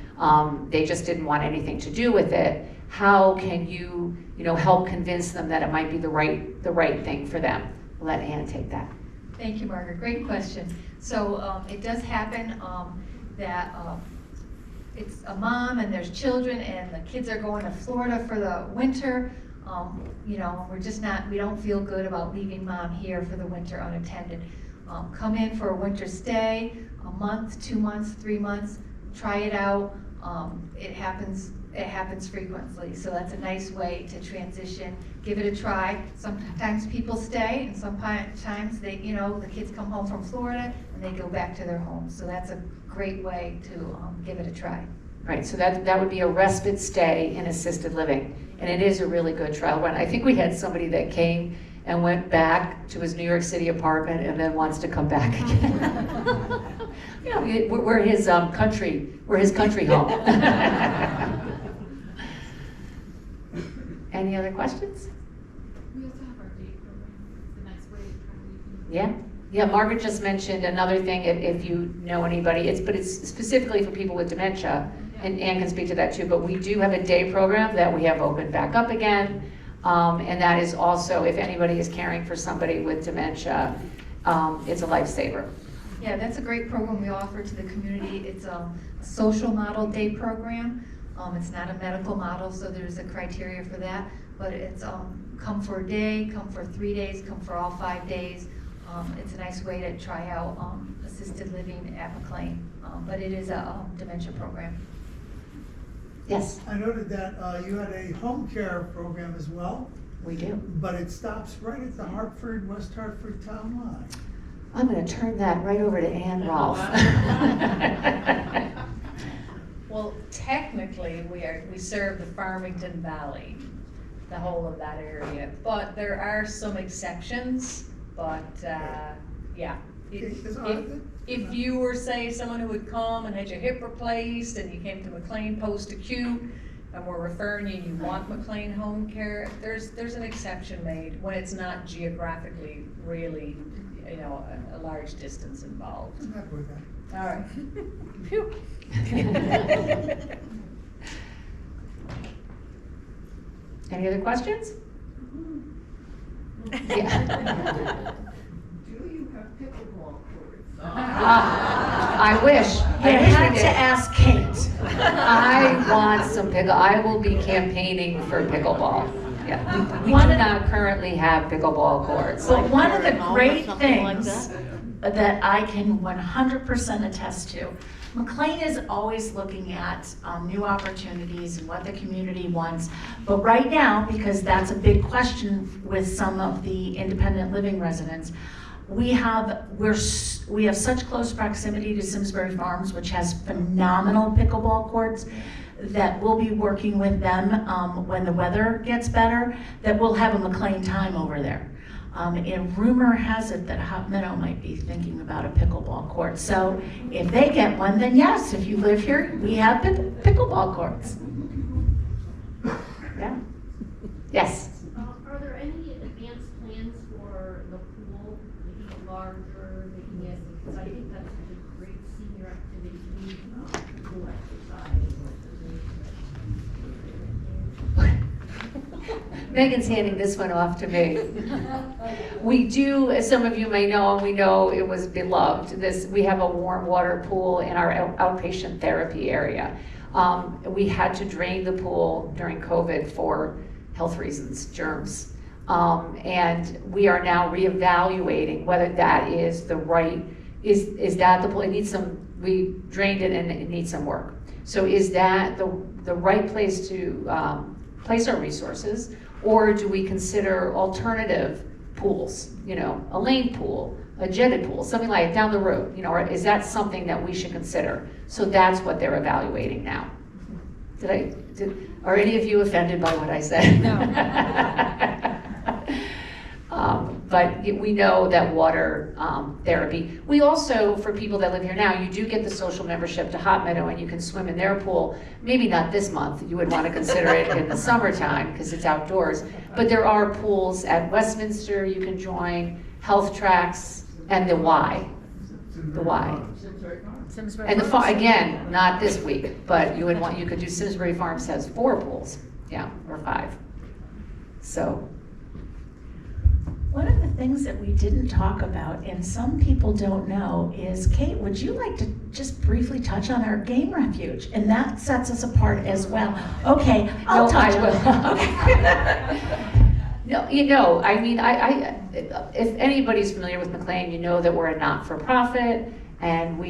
they just didn't want anything to do with it. How can you, you know, help convince them that it might be the right thing for them? I'll let Ann take that. Thank you, Margaret. Great question. So it does happen that it's a mom and there's children and the kids are going to Florida for the winter. You know, we don't feel good about leaving mom here for the winter unattended. Come in for a winter stay, a month, 2 months, 3 months, try it out. It happens frequently, so that's a nice way to transition. Give it a try. Sometimes people stay, and sometimes they, you know, the kids come home from Florida and they go back to their homes. So that's a great way to give it a try. Right, so that would be a respite stay in assisted living, and it is a really good trial run. I think we had somebody that came and went back to his New York City apartment and then wants to come back again. You know, we're his country home. Any other questions? We also have our day program. It's the next way to try to. Yeah, Margaret just mentioned another thing, if you know anybody, but it's specifically for people with dementia, and Ann can speak to that too, but we do have a day program that we have opened back up again, and that is also, if anybody is caring for somebody with dementia, it's a lifesaver. Yeah, that's a great program we offer to the community. It's a social model day program. It's not a medical model, so there's a criteria for that, but it's come for a day, come for 3 days, come for all 5 days. It's a nice way to try out assisted living at McLean, but it is a dementia program. Yes, I noted that you had a home care program as well, we do. but it stops right at the West Hartford town line. I'm gonna turn that right over to Ann Rolfe. Well, technically, we serve the Farmington Valley, the whole of that area, but there are some exceptions, but, yeah. If you were, say, someone who would come and had your hip replaced and you came to McLean post-acute and we're referring you and you want McLean home care, there's an exception made when it's not geographically really, you know, a large distance involved. I'm happy with that. All right. Phew. Any other questions? Yeah. Do you have pickleball courts? I wish. You I wish we had did. to ask Kate. I want some I will be campaigning for pickleball. Yeah, we One do of- not currently have pickleball courts. So one of the Home or great something like things that I can 100% attest to, McLean is always looking at new opportunities and what the community wants. But right now, because that's a big question with some of the independent living residents, we have such close proximity to Simsbury Farms, which has phenomenal pickleball courts, that we'll be working with them when the weather gets better, that we'll have a McLean time over there. And rumor has it that Hot Meadow might be thinking about a pickleball court. So if they get one, then yes, if you live here, we have pickleball courts. Yeah. Yes. Are there any advanced plans for the pool, making it larger, making it, because I think that's such a great senior activity, pool exercise. Megan's handing this one off to me. We do, as some of you may know, and we know it was beloved, we have a warm water pool in our outpatient therapy area. We had to drain the pool during COVID for health reasons, germs. And we are now reevaluating whether that is the right, is that the pool, we drained it and it needs some work. So is that the right place to place our resources, or do we consider alternative pools, you know, a lane pool, a jetted pool, something like down the road, you know, or is that something that we should consider? So that's what they're evaluating now. Are any of you offended by what I said? No. But we know that water therapy. We also, for people that live here now, you do get the social membership to Hot Meadow and you can swim in their pool. Maybe not this month, you would want to consider it in the summertime because it's outdoors. But there are pools at Westminster you can join, Health Tracks, and the Y. The Y. And the again, not this week, but you could do Simsbury Farms has 4 pools, yeah, or 5. So. One of the things that we didn't talk about, and some people don't know, is, Kate, would you like to just briefly touch on our game refuge? And that sets us apart as well. Okay, I'll touch on it. No, I mean, if anybody's familiar with McLean, you know that we're a not-for-profit, and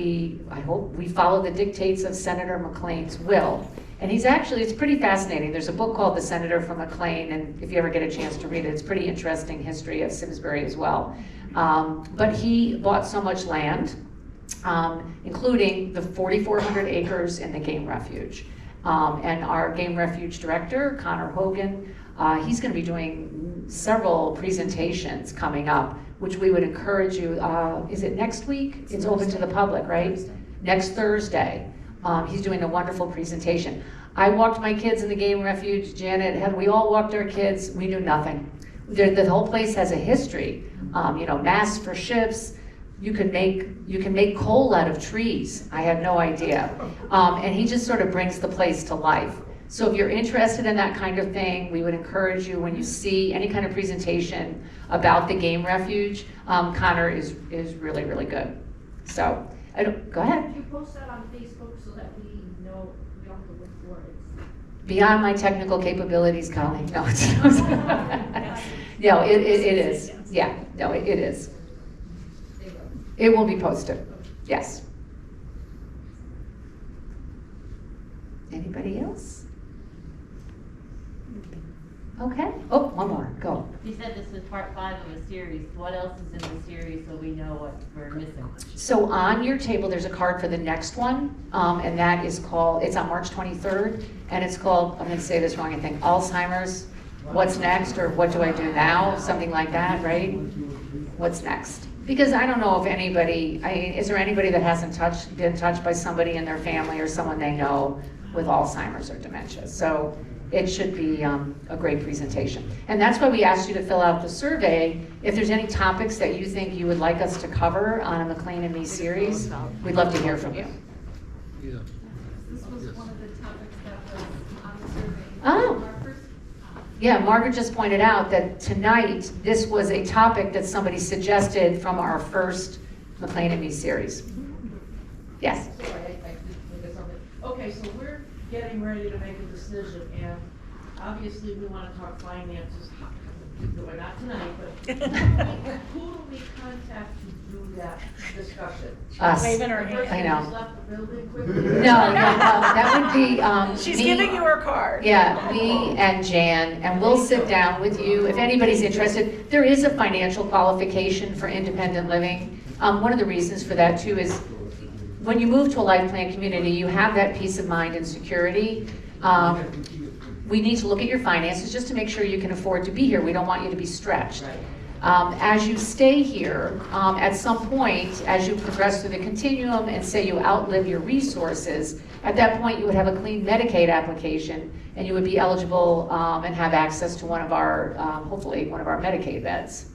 I hope we follow the dictates of Senator McLean's will. And it's pretty fascinating. There's a book called The Senator from McLean, and if you ever get a chance to read it, it's pretty interesting history of Simsbury as well. But he bought so much land, including the 4,400 acres in the game refuge. And our game refuge director, Connor Hogan, he's gonna be doing several presentations coming up, which we would encourage you, is it next week? It's open to the public, right? Next Thursday. He's doing a wonderful presentation. I walked my kids in the game refuge. Janet, we all walked our kids. We knew nothing. The whole place has a history. Masts for ships. You can make coal out of trees. I had no idea. And he just sort of brings the place to life. So if you're interested in that kind of thing, we would encourage you when you see any kind of presentation about the game refuge. Connor is really, really good. So. Go ahead. Could you post that on Facebook so that we know we don't have to look for it? Beyond my technical capabilities, Colleen. No, it is. Yeah, no, it is. It will be posted. Yes. Anybody else? Okay. Oh, one more. Go. You said this was part 5 of a series. What else is in the series so we know what we're missing? So on your table, there's a card for the next one, and that is called, it's on March 23rd, and it's called, I'm gonna say this wrong, I think, Alzheimer's, What's Next, or What Do I Do Now? Something like that, right? What's next? Because I don't know if anybody, is there anybody that hasn't been touched by somebody in their family or someone they know with Alzheimer's or dementia? So it should be a great presentation. And that's why we asked you to fill out the survey. If there's any topics that you think you would like us to cover on a McLean and Me series, we'd love to hear from you. This was one of the topics that was on the survey. Oh. Yeah, Margaret just pointed out that tonight, this was a topic that somebody suggested from our first McLean and Me series. Yes? Sorry, I did something. Okay, so we're getting ready to make a decision, and obviously we want to talk finances. Well, not tonight, but who do we contact to do that discussion? Us. Waving her The person I know. who's left the building quickly? No, that would be She's me. giving you her card. Yeah, me and Jan, and we'll sit down with you. If anybody's interested, there is a financial qualification for independent living. One of the reasons for that too is when you move to a LifePlan community, you have that peace of mind and security. We need to look at your finances just to make sure you can afford to be here. We don't want you to be stretched. As you stay here, at some point, as you progress through the continuum and say you outlive your resources, at that point you would have a clean Medicaid application and you would be eligible and have access to one of our, hopefully, one of our Medicaid beds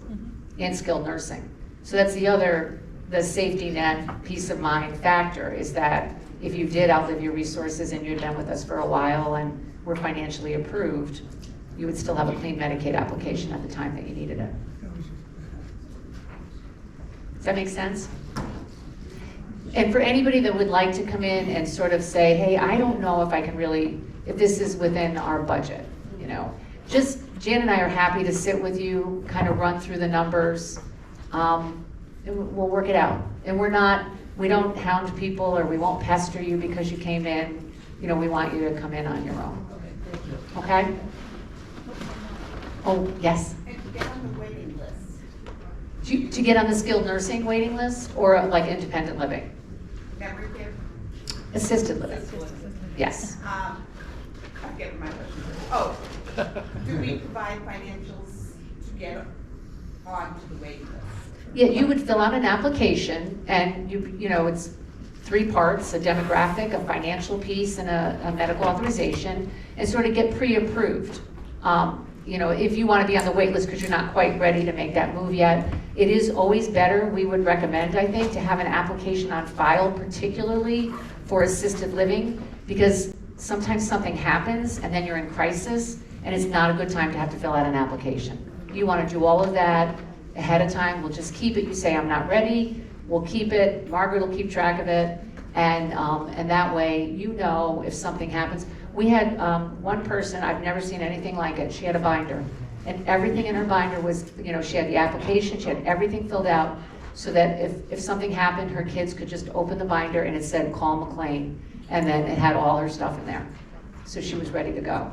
in skilled nursing. So that's the safety net, peace of mind factor is that if you did outlive your resources and you'd been with us for a while and were financially approved, you would still have a clean Medicaid application at the time that you needed it. Does that make sense? And for anybody that would like to come in and sort of say, hey, I don't know if I can really, if this is within our budget, just Jan and I are happy to sit with you, kind of run through the numbers, and we'll work it out. And we don't hound people or we won't pester you because you came in. We want you to come in on your own. Okay? Oh, yes? And to get on the waiting list. To get on the skilled nursing waiting list or like independent living? Memory care? Assisted living. Yes. I get my question. Oh, do we provide financials to get onto the wait list? Yeah, you would fill out an application, and you know, it's 3 parts, a demographic, a financial piece, and a medical authorization, and sort of get pre-approved. You know, if you want to be on the wait list because you're not quite ready to make that move yet, it is always better, we would recommend, I think, to have an application on file, particularly for assisted living, because sometimes something happens and then you're in crisis, and it's not a good time to have to fill out an application. You want to do all of that ahead of time. We'll just keep it. You say, I'm not ready, we'll keep it, Margaret will keep track of it, and that way you know if something happens. We had one person, I've never seen anything like it, she had a binder, and everything in her binder was, you know, she had the application, she had everything filled out, so that if something happened, her kids could just open the binder and it said, call McLean, and then it had all her stuff in there. So she was ready to go.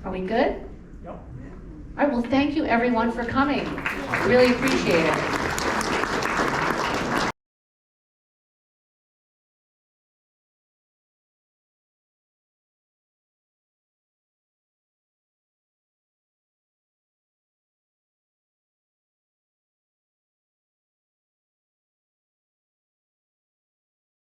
Are we good? Yep. All right, well, thank you everyone for coming. Really appreciate it.